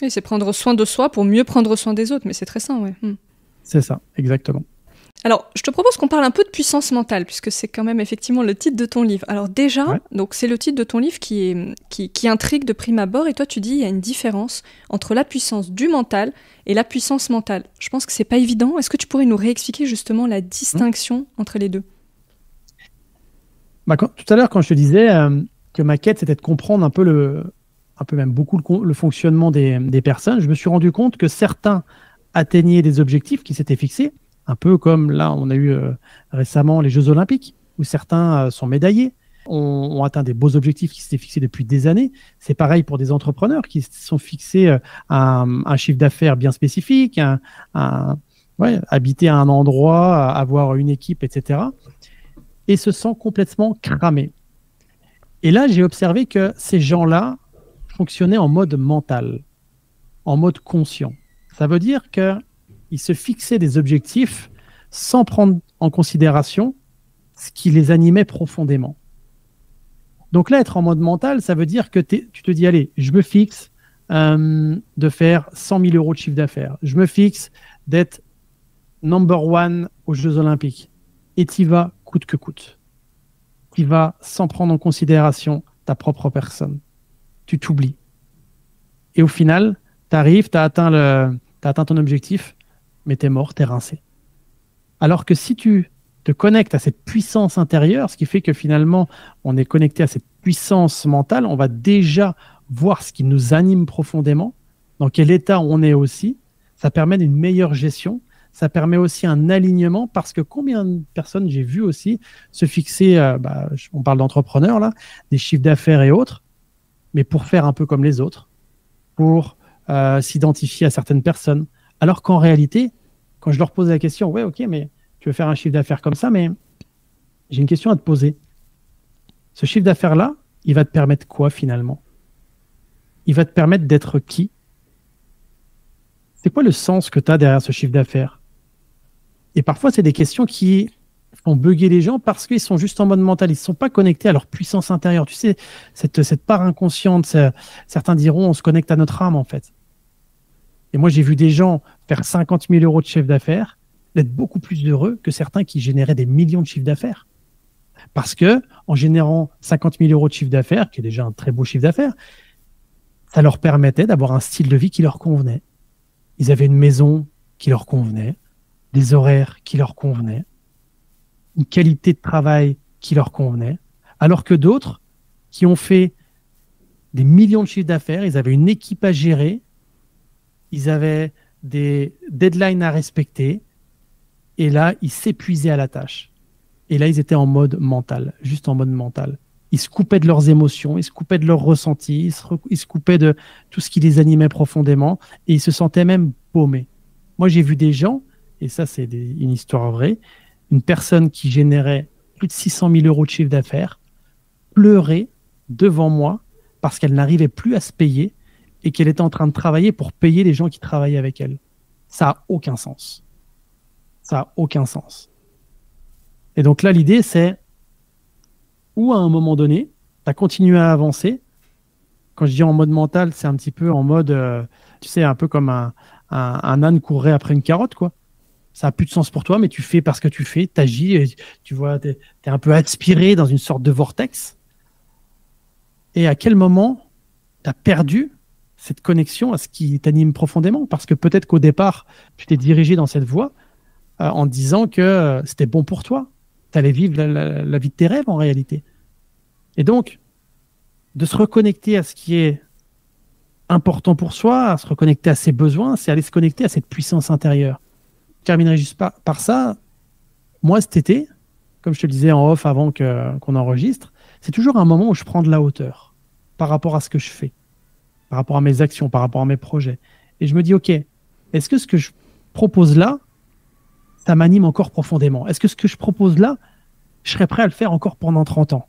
A: Et c'est prendre soin de soi pour mieux prendre soin des autres, mais c'est très sain, ouais.
B: C'est ça, exactement.
A: Alors, je te propose qu'on parle un peu de puissance mentale, puisque c'est quand même effectivement le titre de ton livre. Alors déjà, donc c'est le titre de ton livre qui intrigue de prime abord, et toi tu dis il y a une différence entre la puissance du mental et la puissance mentale. Je pense que c'est pas évident. Est-ce que tu pourrais nous réexpliquer justement la distinction entre les deux?
B: Tout à l'heure, quand je te disais que ma quête, c'était de comprendre un peu même beaucoup le fonctionnement des personnes, je me suis rendu compte que certains atteignaient des objectifs qui s'étaient fixés, un peu comme là, on a eu récemment les Jeux Olympiques, où certains sont médaillés, ont atteint des beaux objectifs qui s'étaient fixés depuis des années. C'est pareil pour des entrepreneurs qui se sont fixés un chiffre d'affaires bien spécifique, habiter à un endroit, avoir une équipe, etc. Et se sentent complètement cramés. Et là, j'ai observé que ces gens-là fonctionnaient en mode mental, en mode conscient. Ça veut dire que ils se fixaient des objectifs sans prendre en considération ce qui les animait profondément. Donc là, être en mode mental, ça veut dire que tu te dis, allez, je me fixe de faire 100 000 euros de chiffre d'affaires. Je me fixe d'être number one aux Jeux Olympiques. Et t'y vas coûte que coûte. qui va sans prendre en considération ta propre personne. Tu t'oublies. Et au final, tu arrives, tu as atteint ton objectif, mais tu es mort, tu es rincé. Alors que si tu te connectes à cette puissance intérieure, ce qui fait que finalement, on est connecté à cette puissance mentale, on va déjà voir ce qui nous anime profondément, dans quel état on est aussi. Ça permet une meilleure gestion. Ça permet aussi un alignement parce que combien de personnes j'ai vu aussi se fixer, on parle d'entrepreneurs là, des chiffres d'affaires et autres, mais pour faire un peu comme les autres, pour s'identifier à certaines personnes. Alors qu'en réalité, quand je leur pose la question, ouais, ok, mais tu veux faire un chiffre d'affaires comme ça, mais j'ai une question à te poser. Ce chiffre d'affaires-là, il va te permettre quoi finalement? Il va te permettre d'être qui? C'est quoi le sens que tu as derrière ce chiffre d'affaires? Et parfois, c'est des questions qui font bugger les gens parce qu'ils sont juste en mode mental. Ils ne sont pas connectés à leur puissance intérieure. Tu sais, cette part inconsciente, certains diront, on se connecte à notre âme en fait. Et moi, j'ai vu des gens faire 50 000 euros de chiffre d'affaires, d'être beaucoup plus heureux que certains qui généraient des millions de chiffres d'affaires. Parce que, en générant 50 000 euros de chiffre d'affaires, qui est déjà un très beau chiffre d'affaires, ça leur permettait d'avoir un style de vie qui leur convenait. Ils avaient une maison qui leur convenait, des horaires qui leur convenaient, une qualité de travail qui leur convenait, alors que d'autres qui ont fait des millions de chiffres d'affaires, ils avaient une équipe à gérer, ils avaient des deadlines à respecter, et là, ils s'épuisaient à la tâche. Et là, ils étaient en mode mental, juste en mode mental. Ils se coupaient de leurs émotions, ils se coupaient de leurs ressentis, ils se coupaient de tout ce qui les animait profondément, et ils se sentaient même paumés. Moi, j'ai vu des gens, et ça, c'est une histoire vraie, une personne qui générait plus de 600 000 euros de chiffre d'affaires pleurer devant moi parce qu'elle n'arrivait plus à se payer et qu'elle était en train de travailler pour payer les gens qui travaillaient avec elle. Ça n'a aucun sens. Ça n'a aucun sens. Et donc là, l'idée, c'est où à un moment donné, tu as continué à avancer. Quand je dis en mode mental, c'est un petit peu en mode, tu sais, un peu comme un âne courrait après une carotte, quoi. Ça n'a plus de sens pour toi, mais tu fais parce que tu fais, tu agis, tu vois, tu es un peu aspiré dans une sorte de vortex. Et à quel moment tu as perdu cette connexion à ce qui t'anime profondément? Parce que peut-être qu'au départ, tu t'es dirigé dans cette voie en disant que c'était bon pour toi. Tu allais vivre la vie de tes rêves en réalité. Et donc, de se reconnecter à ce qui est important pour soi, à se reconnecter à ses besoins, c'est aller se connecter à cette puissance intérieure. Je terminerai juste par ça. Moi, cet été, comme je te le disais en off avant qu'on enregistre, c'est toujours un moment où je prends de la hauteur par rapport à ce que je fais, par rapport à mes actions, par rapport à mes projets. Et je me dis, OK, est-ce que ce que je propose là, ça m'anime encore profondément? Est-ce que ce que je propose là, je serais prêt à le faire encore pendant 30 ans?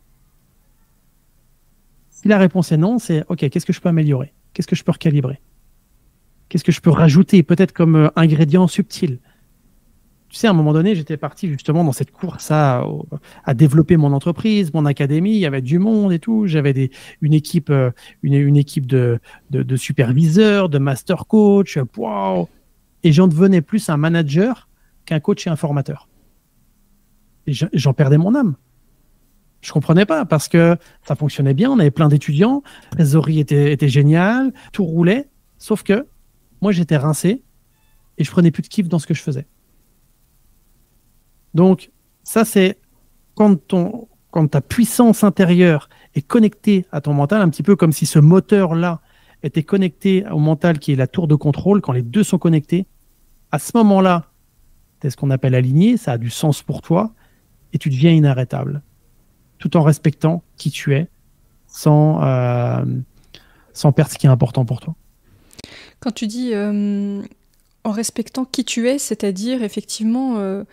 B: Si la réponse est non, c'est OK, qu'est-ce que je peux améliorer? Qu'est-ce que je peux recalibrer? Qu'est-ce que je peux rajouter, peut-être comme ingrédient subtil? Tu sais, à un moment donné, j'étais parti justement dans cette course à développer mon entreprise, mon académie. Il y avait du monde et tout. J'avais une équipe de superviseurs, de master coach. Wow. Et j'en devenais plus un manager qu'un coach et un formateur. Et j'en perdais mon âme. Je comprenais pas parce que ça fonctionnait bien. On avait plein d'étudiants. La trésorerie était géniale. Tout roulait. Sauf que moi, j'étais rincé et je prenais plus de kiff dans ce que je faisais. Donc, ça, c'est quand ta puissance intérieure est connectée à ton mental, un petit peu comme si ce moteur-là était connecté au mental qui est la tour de contrôle. Quand les deux sont connectés, à ce moment-là, tu es ce qu'on appelle aligné, ça a du sens pour toi et tu deviens inarrêtable, tout en respectant qui tu es, sans perdre ce qui est important pour toi.
A: Quand tu dis en respectant qui tu es, c'est-à-dire effectivement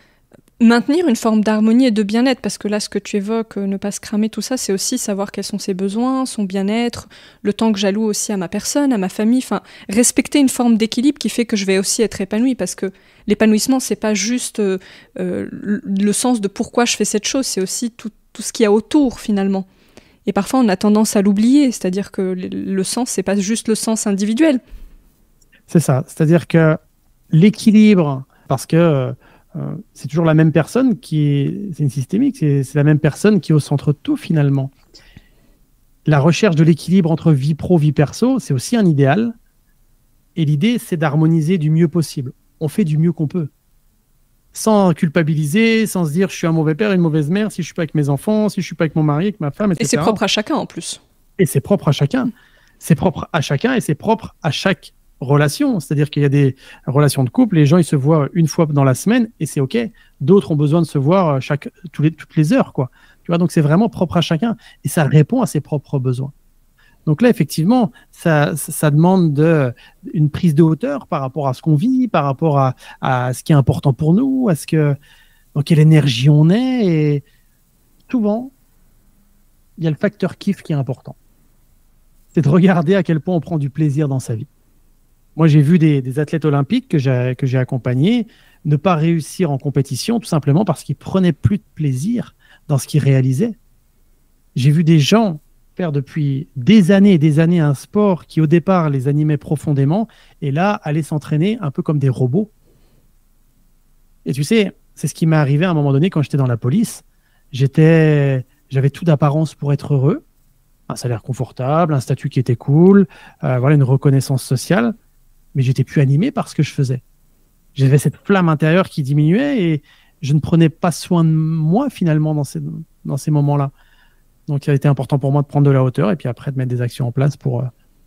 A: maintenir une forme d'harmonie et de bien-être, parce que là, ce que tu évoques, ne pas se cramer, tout ça, c'est aussi savoir quels sont ses besoins, son bien-être, le temps que j'alloue aussi à ma personne, à ma famille, enfin, respecter une forme d'équilibre qui fait que je vais aussi être épanouie, parce que l'épanouissement, c'est pas juste le sens de pourquoi je fais cette chose, c'est aussi tout ce qu'il y a autour, finalement. Et parfois, on a tendance à l'oublier, c'est-à-dire que le sens, c'est pas juste le sens individuel.
B: C'est ça, c'est-à-dire que l'équilibre, parce que c'est toujours la même personne c'est une systémique, c'est la même personne qui est au centre de tout finalement. La recherche de l'équilibre entre vie pro, vie perso, c'est aussi un idéal. Et l'idée, c'est d'harmoniser du mieux possible. On fait du mieux qu'on peut. Sans culpabiliser, sans se dire je suis un mauvais père, une mauvaise mère, si je suis pas avec mes enfants, si je suis pas avec mon mari, avec ma femme, etc.
A: Et c'est propre à chacun en plus.
B: Et c'est propre à chacun. C'est propre à chacun et c'est propre à chaque relation. C'est-à-dire qu'il y a des relations de couple, les gens ils se voient une fois dans la semaine et c'est OK. D'autres ont besoin de se voir toutes les heures, quoi. Tu vois, donc c'est vraiment propre à chacun et ça répond à ses propres besoins. Donc là, effectivement, ça demande une prise de hauteur par rapport à ce qu'on vit, par rapport à ce qui est important pour nous, dans quelle énergie on est. Et souvent, il y a le facteur kiff qui est important. C'est de regarder à quel point on prend du plaisir dans sa vie. Moi, j'ai vu des athlètes olympiques que j'ai accompagnés ne pas réussir en compétition tout simplement parce qu'ils prenaient plus de plaisir dans ce qu'ils réalisaient. J'ai vu des gens faire depuis des années et des années un sport qui au départ les animait profondément et là aller s'entraîner un peu comme des robots. Et tu sais, c'est ce qui m'est arrivé à un moment donné quand j'étais dans la police. J'avais tout d'apparence pour être heureux, un salaire confortable, un statut qui était cool, voilà, une reconnaissance sociale, mais j'étais plus animé par ce que je faisais. J'avais cette flamme intérieure qui diminuait et je ne prenais pas soin de moi finalement dans ces moments-là. Donc, il a été important pour moi de prendre de la hauteur et puis après de mettre des actions en place pour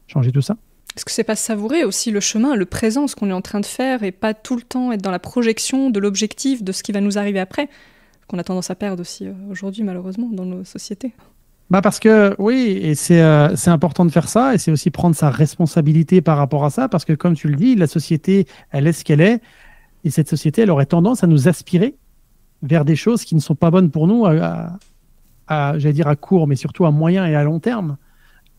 B: changer tout ça.
A: Est-ce que c'est pas savourer aussi le chemin, le présent, ce qu'on est en train de faire et pas tout le temps être dans la projection de l'objectif, de ce qui va nous arriver après, qu'on a tendance à perdre aussi aujourd'hui malheureusement dans nos sociétés.
B: Parce que oui, et c'est important de faire ça et c'est aussi prendre sa responsabilité par rapport à ça parce que comme tu le dis, la société, elle est ce qu'elle est et cette société, elle aurait tendance à nous aspirer vers des choses qui ne sont pas bonnes pour nous j'allais dire à court, mais surtout à moyen et à long terme.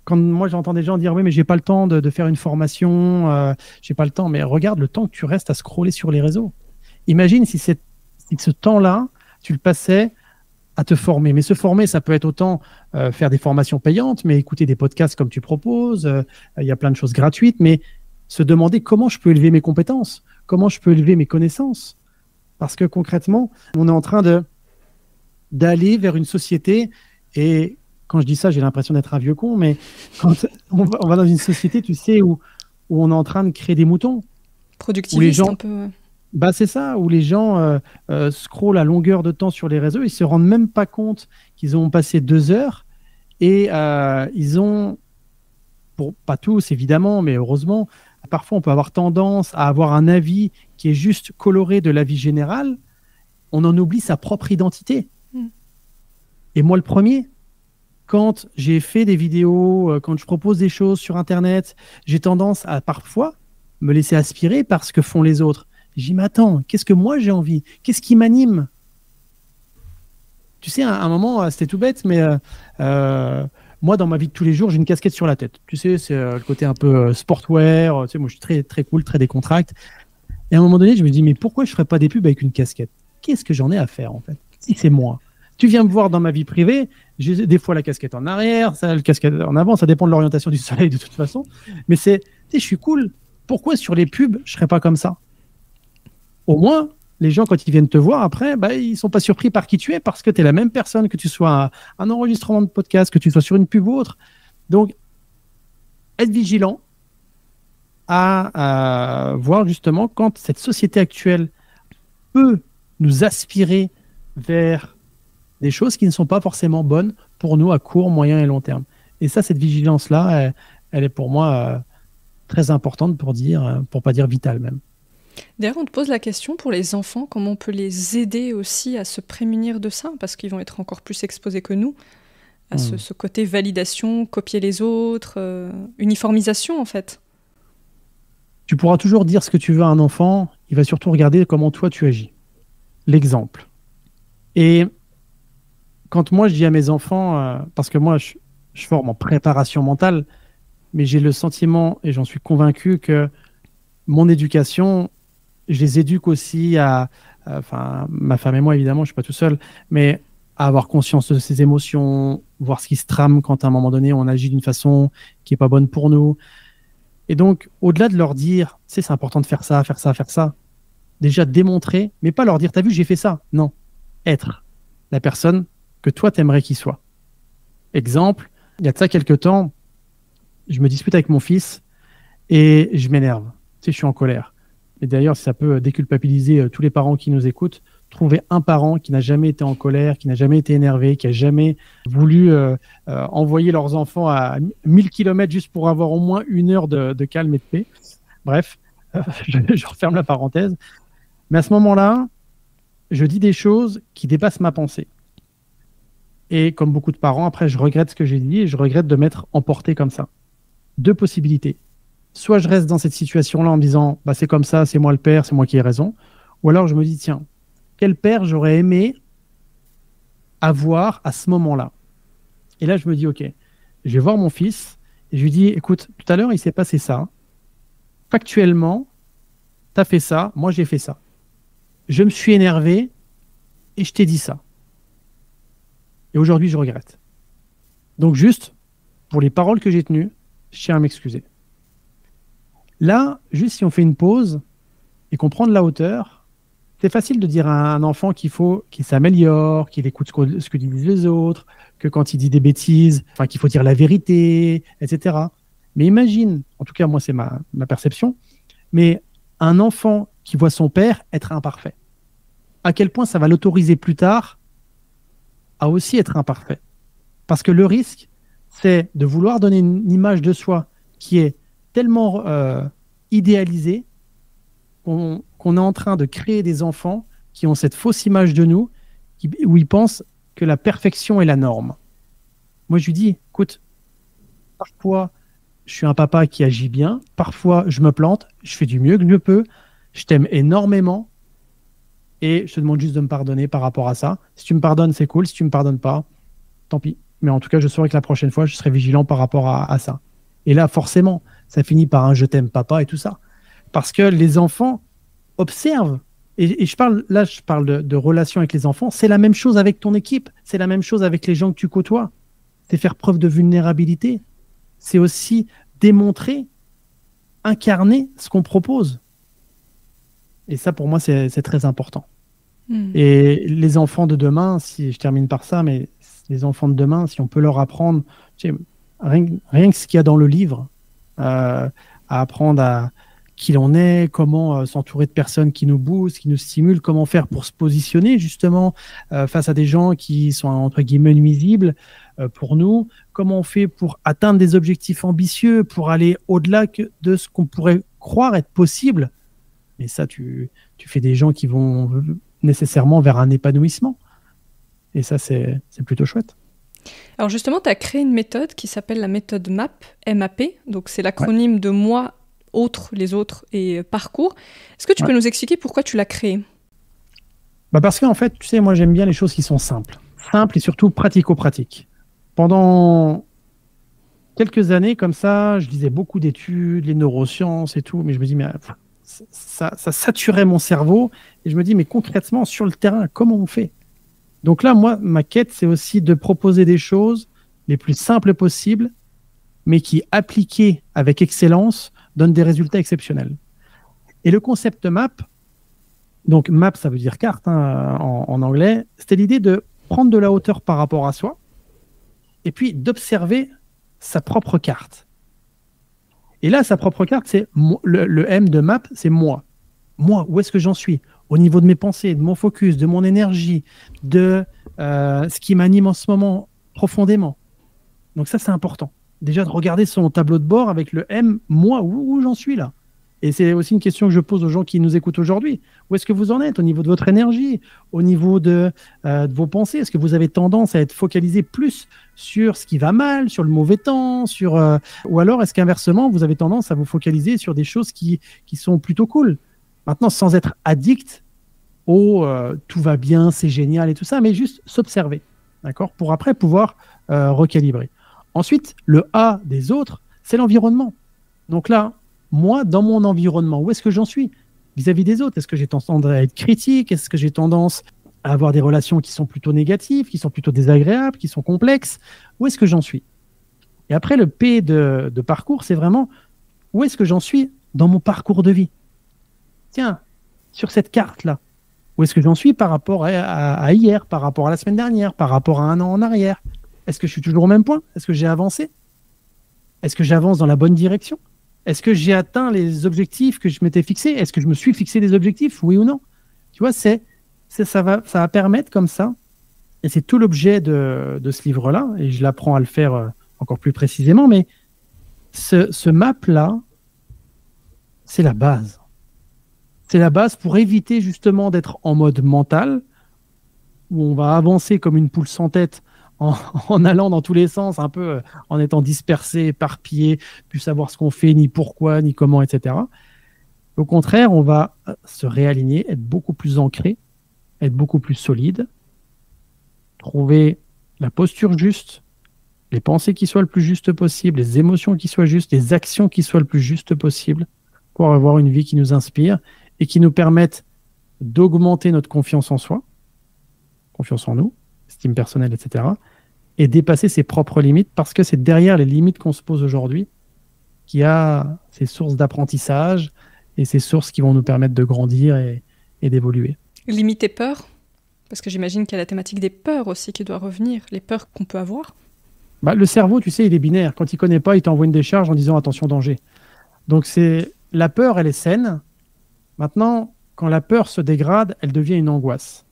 B: Quand moi j'entends des gens dire oui mais j'ai pas le temps de faire une formation, j'ai pas le temps, mais regarde le temps que tu restes à scroller sur les réseaux. Imagine si ce temps-là tu le passais à te former. Mais se former, ça peut être autant faire des formations payantes, mais écouter des podcasts comme tu proposes. Il y a plein de choses gratuites, mais se demander comment je peux élever mes compétences, comment je peux élever mes connaissances. Parce que concrètement, on est en train d'aller vers une société, et quand je dis ça, j'ai l'impression d'être un vieux con, mais quand on va dans une société, tu sais, où on est en train de créer des moutons.
A: Productiviste un peu.
B: C'est ça, où les gens scrollent à longueur de temps sur les réseaux, ils se rendent même pas compte qu'ils ont passé 2 heures et ils ont, pour pas tous évidemment, mais heureusement, parfois on peut avoir tendance à avoir un avis qui est juste coloré de l'avis général, on en oublie sa propre identité. Et moi le premier, quand j'ai fait des vidéos, quand je propose des choses sur Internet, j'ai tendance à parfois me laisser aspirer par ce que font les autres. J'ai dit, mais attends, qu'est-ce que moi j'ai envie? Qu'est-ce qui m'anime? Tu sais, à un moment, c'était tout bête, mais moi, dans ma vie de tous les jours, j'ai une casquette sur la tête. Tu sais, c'est le côté un peu sportwear. Tu sais, moi, je suis très, très cool, très décontracté. Et à un moment donné, je me dis, mais pourquoi je ne ferais pas des pubs avec une casquette? Qu'est-ce que j'en ai à faire, en fait? Si c'est moi. Tu viens me voir dans ma vie privée, j'ai des fois la casquette en arrière, la casquette en avant, ça dépend de l'orientation du soleil de toute façon. Mais tu sais, je suis cool. Pourquoi sur les pubs, je ne serais pas comme ça? Au moins, les gens, quand ils viennent te voir après, ils ne sont pas surpris par qui tu es parce que tu es la même personne, que tu sois un enregistrement de podcast, que tu sois sur une pub ou autre. Donc, être vigilant à voir justement quand cette société actuelle peut nous aspirer vers des choses qui ne sont pas forcément bonnes pour nous à court, moyen et long terme. Et ça, cette vigilance-là, elle est pour moi très importante pour pas dire vitale même.
A: D'ailleurs, on te pose la question pour les enfants, comment on peut les aider aussi à se prémunir de ça, parce qu'ils vont être encore plus exposés que nous, à ce côté validation, copier les autres, uniformisation en fait.
B: Tu pourras toujours dire ce que tu veux à un enfant, il va surtout regarder comment toi tu agis. L'exemple. Et quand moi je dis à mes enfants, parce que moi je forme en préparation mentale, mais j'ai le sentiment, et j'en suis convaincu, que mon éducation, je les éduque aussi ma femme et moi évidemment, je ne suis pas tout seul, mais à avoir conscience de ses émotions, voir ce qui se trame quand à un moment donné on agit d'une façon qui n'est pas bonne pour nous. Et donc, au-delà de leur dire, c'est important de faire ça, faire ça, faire ça, déjà démontrer, mais pas leur dire, t'as vu, j'ai fait ça. Non, être la personne que toi, t'aimerais qu'il soit. Exemple, il y a de ça quelques temps, je me dispute avec mon fils et je m'énerve. Tu sais, je suis en colère. Et d'ailleurs, si ça peut déculpabiliser tous les parents qui nous écoutent, trouver un parent qui n'a jamais été en colère, qui n'a jamais été énervé, qui n'a jamais voulu envoyer leurs enfants à 1000 km juste pour avoir au moins 1 heure de calme et de paix. Bref, je referme la parenthèse. Mais à ce moment-là, je dis des choses qui dépassent ma pensée. Et comme beaucoup de parents, après, je regrette ce que j'ai dit et je regrette de m'être emporté comme ça. 2 possibilités. Soit je reste dans cette situation-là en me disant bah, c'est comme ça, c'est moi le père, c'est moi qui ai raison. Ou alors je me dis tiens, quel père j'aurais aimé avoir à ce moment-là. Et là, je me dis ok, je vais voir mon fils et je lui dis écoute, tout à l'heure, il s'est passé ça. Factuellement, tu as fait ça, moi j'ai fait ça. Je me suis énervé et je t'ai dit ça. Et aujourd'hui, je regrette. Donc juste, pour les paroles que j'ai tenues, je tiens à m'excuser. Là, juste si on fait une pause et qu'on prend de la hauteur, c'est facile de dire à un enfant qu'il faut qu'il s'améliore, qu'il écoute ce que disent les autres, que quand il dit des bêtises, enfin, qu'il faut dire la vérité, etc. Mais imagine, en tout cas moi c'est ma perception, mais un enfant qui voit son père être imparfait, à quel point ça va l'autoriser plus tard à aussi être imparfait. Parce que le risque, c'est de vouloir donner une image de soi qui est tellement idéalisée qu'on est en train de créer des enfants qui ont cette fausse image de nous, où ils pensent que la perfection est la norme. Moi, je lui dis, écoute, parfois, je suis un papa qui agit bien, parfois, je me plante, je fais du mieux que je peux, je t'aime énormément, et je te demande juste de me pardonner par rapport à ça. Si tu me pardonnes, c'est cool, si tu me pardonnes pas, tant pis. Mais en tout cas, je saurai que la prochaine fois, je serai vigilant par rapport à ça. Et là, forcément, ça finit par un je t'aime papa et tout ça. Parce que les enfants observent. Et je parle de relations avec les enfants. C'est la même chose avec ton équipe. C'est la même chose avec les gens que tu côtoies. C'est faire preuve de vulnérabilité. C'est aussi démontrer, incarner ce qu'on propose. Et ça, pour moi, c'est très important. Et les enfants de demain, si je termine par ça, mais les enfants de demain, si on peut leur apprendre, tu sais, rien que ce qu'il y a dans le livre, à apprendre à qui l'on est, comment s'entourer de personnes qui nous boostent, qui nous stimulent, comment faire pour se positionner justement face à des gens qui sont entre guillemets nuisibles pour nous, comment on fait pour atteindre des objectifs ambitieux, pour aller au-delà de ce qu'on pourrait croire être possible. Et ça, tu fais des gens qui vont nécessairement vers un épanouissement. Et ça, c'est plutôt chouette.
A: Alors justement, tu as créé une méthode qui s'appelle la méthode MAP, M-A-P. Donc c'est l'acronyme de moi, autres, les autres et parcours. Est-ce que tu peux nous expliquer pourquoi tu l'as créé ?
B: Bah parce qu'en fait, tu sais, moi j'aime bien les choses qui sont simples. Simples et surtout pratico-pratiques. Pendant quelques années comme ça, je lisais beaucoup d'études, les neurosciences et tout, mais je me dis, mais ça saturait mon cerveau. Et je me dis, mais concrètement, sur le terrain, comment on fait ? Donc là, moi, ma quête, c'est aussi de proposer des choses les plus simples possibles, mais qui, appliquées avec excellence, donnent des résultats exceptionnels. Et le concept MAP, donc MAP, ça veut dire carte en anglais, c'était l'idée de prendre de la hauteur par rapport à soi, et puis d'observer sa propre carte. Et là, sa propre carte, c'est le M de MAP, c'est moi. Moi, où est-ce que j'en suis ? Au niveau de mes pensées, de mon focus, de mon énergie, de ce qui m'anime en ce moment profondément. Donc ça, c'est important. Déjà, de regarder son tableau de bord avec le M, moi, où j'en suis là ? Et c'est aussi une question que je pose aux gens qui nous écoutent aujourd'hui. Où est-ce que vous en êtes au niveau de votre énergie, au niveau de vos pensées ? Est-ce que vous avez tendance à être focalisé plus sur ce qui va mal, sur le mauvais temps, ou alors est-ce qu'inversement, vous avez tendance à vous focaliser sur des choses qui sont plutôt cool ? Maintenant, sans être addict au tout va bien, c'est génial et tout ça, mais juste s'observer, d'accord ? Pour après pouvoir recalibrer. Ensuite, le A des autres, c'est l'environnement. Donc là, moi, dans mon environnement, où est-ce que j'en suis vis-à-vis des autres ? Est-ce que j'ai tendance à être critique ? Est-ce que j'ai tendance à avoir des relations qui sont plutôt négatives, qui sont plutôt désagréables, qui sont complexes ? Où est-ce que j'en suis ? Et après, le P de parcours, c'est vraiment où est-ce que j'en suis dans mon parcours de vie ? Tiens, sur cette carte-là? Où est-ce que j'en suis par rapport à hier, par rapport à la semaine dernière, par rapport à un an en arrière? Est-ce que je suis toujours au même point? Est-ce que j'ai avancé? Est-ce que j'avance dans la bonne direction? Est-ce que j'ai atteint les objectifs que je m'étais fixés? Est-ce que je me suis fixé des objectifs, oui ou non? Tu vois, ça va permettre comme ça, et c'est tout l'objet de ce livre-là, et je l'apprends à le faire encore plus précisément, mais ce map-là, c'est la base. C'est la base pour éviter justement d'être en mode mental, où on va avancer comme une poule sans tête en allant dans tous les sens, un peu en étant dispersé, éparpillé, plus savoir ce qu'on fait, ni pourquoi, ni comment, etc. Au contraire, on va se réaligner, être beaucoup plus ancré, être beaucoup plus solide, trouver la posture juste, les pensées qui soient le plus justes possible, les émotions qui soient justes, les actions qui soient le plus justes possible, pour avoir une vie qui nous inspire et qui nous permette d'augmenter notre confiance en soi, confiance en nous, estime personnelle, etc., et dépasser ses propres limites, parce que c'est derrière les limites qu'on se pose aujourd'hui qu'il y a ces sources d'apprentissage et ces sources qui vont nous permettre de grandir et d'évoluer.
A: Limite et peur? Parce que j'imagine qu'il y a la thématique des peurs aussi qui doit revenir, les peurs qu'on peut avoir.
B: Le cerveau, tu sais, il est binaire. Quand il ne connaît pas, il t'envoie une décharge en disant attention, danger. Donc la peur, elle est saine. Maintenant, quand la peur se dégrade, elle devient une angoisse.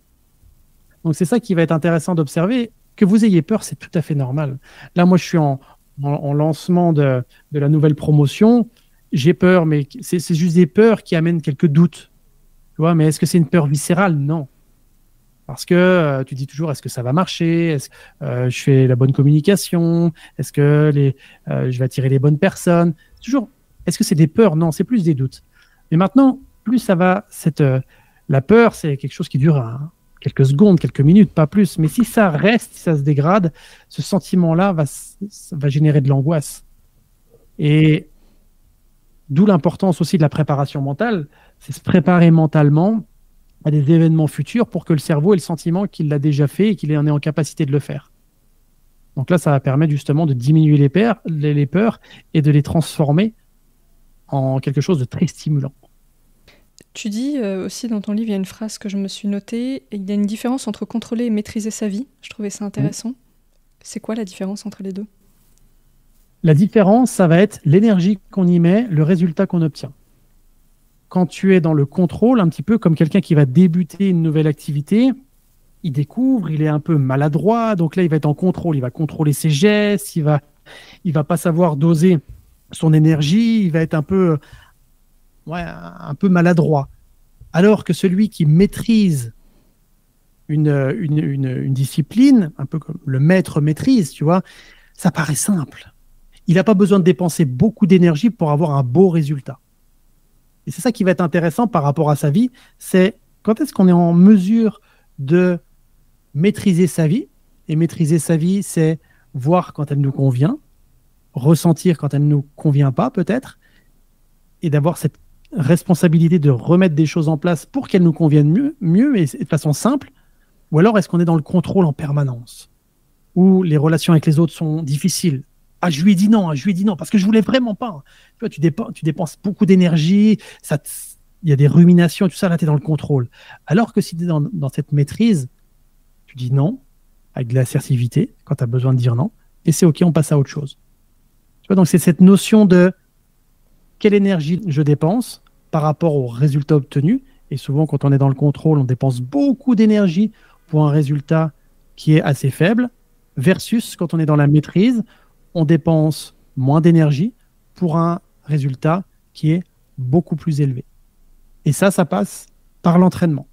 B: Donc c'est ça qui va être intéressant d'observer. Que vous ayez peur, c'est tout à fait normal. Là, moi, je suis en lancement de la nouvelle promotion. J'ai peur, mais c'est juste des peurs qui amènent quelques doutes. Tu vois, mais est-ce que c'est une peur viscérale? Non. Parce que tu dis toujours, est-ce que ça va marcher? Est-ce que je fais la bonne communication? Est-ce que je vais attirer les bonnes personnes? Toujours, est-ce que c'est des peurs? Non, c'est plus des doutes. Mais maintenant, plus ça va, la peur, c'est quelque chose qui dure quelques secondes, quelques minutes, pas plus. Mais si ça reste, si ça se dégrade, ce sentiment-là va générer de l'angoisse. Et d'où l'importance aussi de la préparation mentale, c'est se préparer mentalement à des événements futurs pour que le cerveau ait le sentiment qu'il l'a déjà fait et qu'il en est en capacité de le faire. Donc là, ça va permettre justement de diminuer les peurs et de les transformer en quelque chose de très stimulant.
A: Tu dis aussi dans ton livre, il y a une phrase que je me suis notée, et il y a une différence entre contrôler et maîtriser sa vie. Je trouvais ça intéressant. C'est quoi la différence entre les deux?
B: La différence, ça va être l'énergie qu'on y met, le résultat qu'on obtient. Quand tu es dans le contrôle, un petit peu comme quelqu'un qui va débuter une nouvelle activité, il découvre, il est un peu maladroit, donc là, il va être en contrôle, il va contrôler ses gestes, il va pas savoir doser son énergie, il va être un peu maladroit. Alors que celui qui maîtrise une discipline, un peu comme le maître maîtrise, tu vois, ça paraît simple. Il n'a pas besoin de dépenser beaucoup d'énergie pour avoir un beau résultat. Et c'est ça qui va être intéressant par rapport à sa vie, c'est quand est-ce qu'on est en mesure de maîtriser sa vie. Et maîtriser sa vie, c'est voir quand elle nous convient, ressentir quand elle ne nous convient pas peut-être, et d'avoir cette responsabilité de remettre des choses en place pour qu'elles nous conviennent mieux et de façon simple. Ou alors est-ce qu'on est dans le contrôle en permanence, où les relations avec les autres sont difficiles? Ah, je lui ai dit non, parce que je voulais vraiment pas. Tu vois, tu dépenses beaucoup d'énergie, il y a des ruminations, tout ça, là, tu es dans le contrôle. Alors que si tu es dans cette maîtrise, tu dis non, avec de l'assertivité, quand tu as besoin de dire non, et c'est OK, on passe à autre chose. Tu vois, donc c'est cette notion de quelle énergie je dépense par rapport au résultat obtenu. Et souvent, quand on est dans le contrôle, on dépense beaucoup d'énergie pour un résultat qui est assez faible, versus quand on est dans la maîtrise, on dépense moins d'énergie pour un résultat qui est beaucoup plus élevé. Et ça passe par l'entraînement.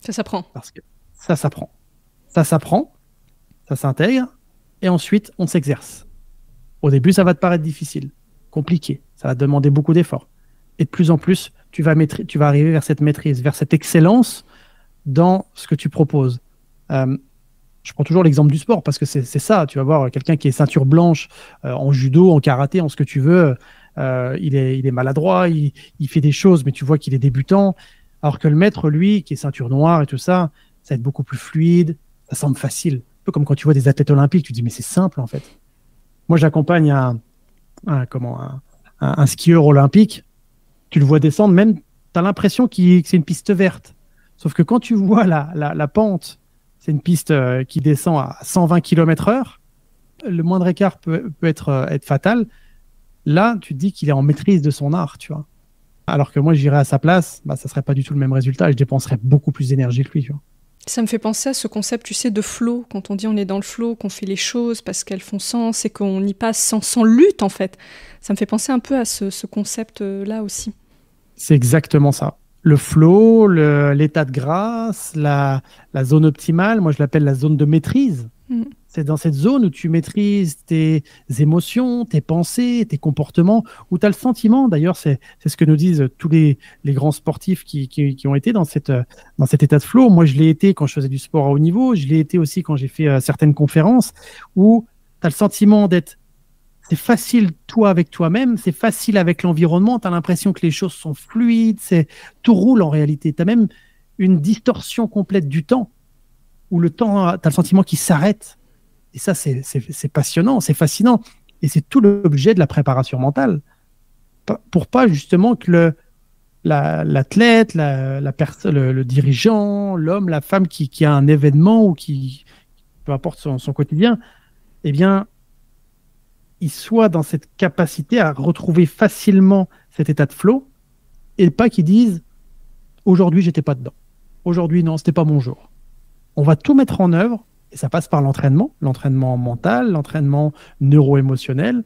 A: Ça s'apprend.
B: Parce que ça s'apprend. Ça s'apprend, ça s'intègre, et ensuite, on s'exerce. Au début, ça va te paraître difficile, compliqué, ça va te demander beaucoup d'efforts. Et de plus en plus, tu vas arriver vers cette maîtrise, vers cette excellence dans ce que tu proposes. Je prends toujours l'exemple du sport parce que c'est ça. Tu vas voir quelqu'un qui est ceinture blanche en judo, en karaté, en ce que tu veux. Il est maladroit, il fait des choses, mais tu vois qu'il est débutant. Alors que le maître, lui, qui est ceinture noire et tout ça, ça va être beaucoup plus fluide, ça semble facile. Un peu comme quand tu vois des athlètes olympiques, tu te dis mais c'est simple en fait. Moi, j'accompagne un skieur olympique. Tu le vois descendre, même as l'impression que c'est une piste verte. Sauf que quand tu vois la pente, c'est une piste qui descend à 120 km/h, le moindre écart peut être fatal. Là, tu te dis qu'il est en maîtrise de son art, tu vois. Alors que moi, j'irais à sa place, ça serait pas du tout le même résultat et je dépenserais beaucoup plus d'énergie que lui, tu vois.
A: Ça me fait penser à ce concept, tu sais, de flow. Quand on dit on est dans le flow, qu'on fait les choses parce qu'elles font sens et qu'on y passe sans lutte, en fait. Ça me fait penser un peu à ce concept-là aussi.
B: C'est exactement ça. Le flow, l'état de grâce, la zone optimale, moi je l'appelle la zone de maîtrise. C'est dans cette zone où tu maîtrises tes émotions, tes pensées, tes comportements, où tu as le sentiment, d'ailleurs c'est ce que nous disent tous les grands sportifs qui ont été dans cet état de flow. Moi je l'ai été quand je faisais du sport à haut niveau, je l'ai été aussi quand j'ai fait certaines conférences, où tu as le sentiment d'être... C'est facile, toi, avec toi-même, c'est facile avec l'environnement, tu as l'impression que les choses sont fluides, tout roule en réalité. Tu as même une distorsion complète du temps, où le temps, tu as le sentiment qu'il s'arrête. Et ça, c'est passionnant, c'est fascinant. Et c'est tout l'objet de la préparation mentale. Pour pas justement que l'athlète, le dirigeant, l'homme, la femme qui a un événement ou qui, peu importe son quotidien, eh bien, il soit dans cette capacité à retrouver facilement cet état de flow et pas qu'ils disent « aujourd'hui, j'étais pas dedans. Aujourd'hui, non, c'était pas mon jour. » On va tout mettre en œuvre et ça passe par l'entraînement mental, l'entraînement neuro-émotionnel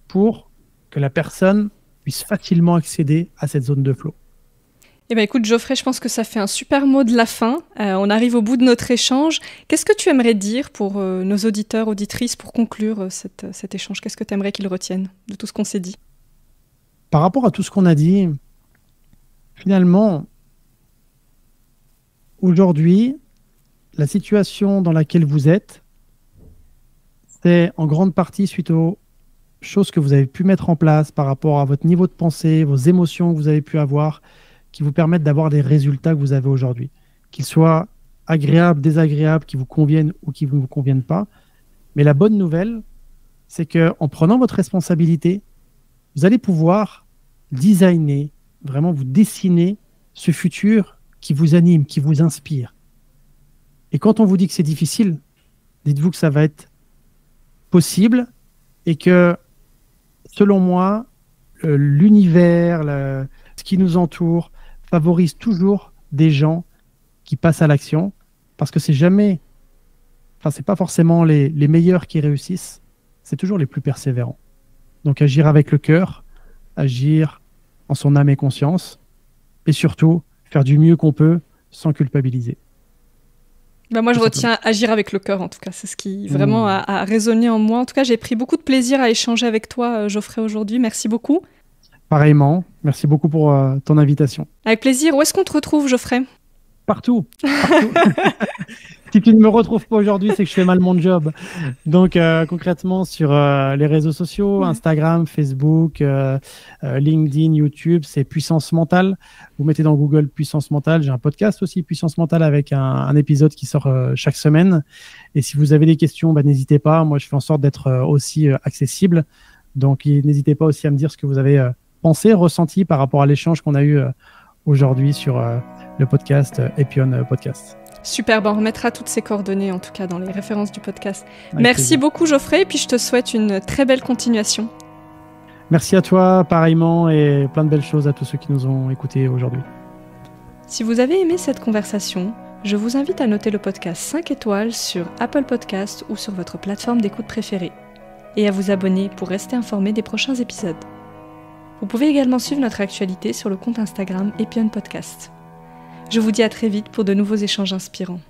B: pour que la personne puisse facilement accéder à cette zone de flow.
A: Eh bien, écoute, Geoffrey, je pense que ça fait un super mot de la fin. On arrive au bout de notre échange. Qu'est-ce que tu aimerais dire pour nos auditeurs, auditrices, pour conclure cet échange? Qu'est-ce que tu aimerais qu'ils retiennent de tout ce qu'on s'est dit?
B: Par rapport à tout ce qu'on a dit, finalement, aujourd'hui, la situation dans laquelle vous êtes, c'est en grande partie suite aux choses que vous avez pu mettre en place par rapport à votre niveau de pensée, vos émotions que vous avez pu avoir, qui vous permettent d'avoir les résultats que vous avez aujourd'hui. Qu'ils soient agréables, désagréables, qui vous conviennent ou qui ne vous conviennent pas. Mais la bonne nouvelle, c'est qu'en prenant votre responsabilité, vous allez pouvoir designer, vraiment vous dessiner ce futur qui vous anime, qui vous inspire. Et quand on vous dit que c'est difficile, dites-vous que ça va être possible et que, selon moi, l'univers, ce qui nous entoure, favorise toujours des gens qui passent à l'action parce que c'est pas forcément les meilleurs qui réussissent, c'est toujours les plus persévérants. Donc agir avec le cœur, agir en son âme et conscience et surtout faire du mieux qu'on peut sans culpabiliser.
A: Moi, je retiens agir avec le cœur, en tout cas. C'est ce qui vraiment a résonné en moi. En tout cas, j'ai pris beaucoup de plaisir à échanger avec toi, Geoffrey, aujourd'hui. Merci beaucoup.
B: Pareillement. Merci beaucoup pour ton invitation.
A: Avec plaisir. Où est-ce qu'on te retrouve, Geoffrey?
B: Partout. Si tu ne me retrouves pas aujourd'hui, c'est que je fais mal mon job. Donc, concrètement, sur les réseaux sociaux, Instagram, Facebook, LinkedIn, YouTube, c'est Puissance Mentale. Vous mettez dans Google Puissance Mentale. J'ai un podcast aussi, Puissance Mentale, avec un épisode qui sort chaque semaine. Et si vous avez des questions, n'hésitez pas. Moi, je fais en sorte d'être aussi accessible. Donc, n'hésitez pas aussi à me dire ce que vous avez pensé, ressenti par rapport à l'échange qu'on a eu aujourd'hui sur le podcast Epion Podcast.
A: Super, on remettra toutes ces coordonnées en tout cas dans les références du podcast. Merci beaucoup Geoffrey, et puis je te souhaite une très belle continuation.
B: Merci à toi, pareillement, et plein de belles choses à tous ceux qui nous ont écoutés aujourd'hui.
A: Si vous avez aimé cette conversation, je vous invite à noter le podcast 5 étoiles sur Apple Podcast ou sur votre plateforme d'écoute préférée, et à vous abonner pour rester informé des prochains épisodes. Vous pouvez également suivre notre actualité sur le compte Instagram Epion Podcast. Je vous dis à très vite pour de nouveaux échanges inspirants.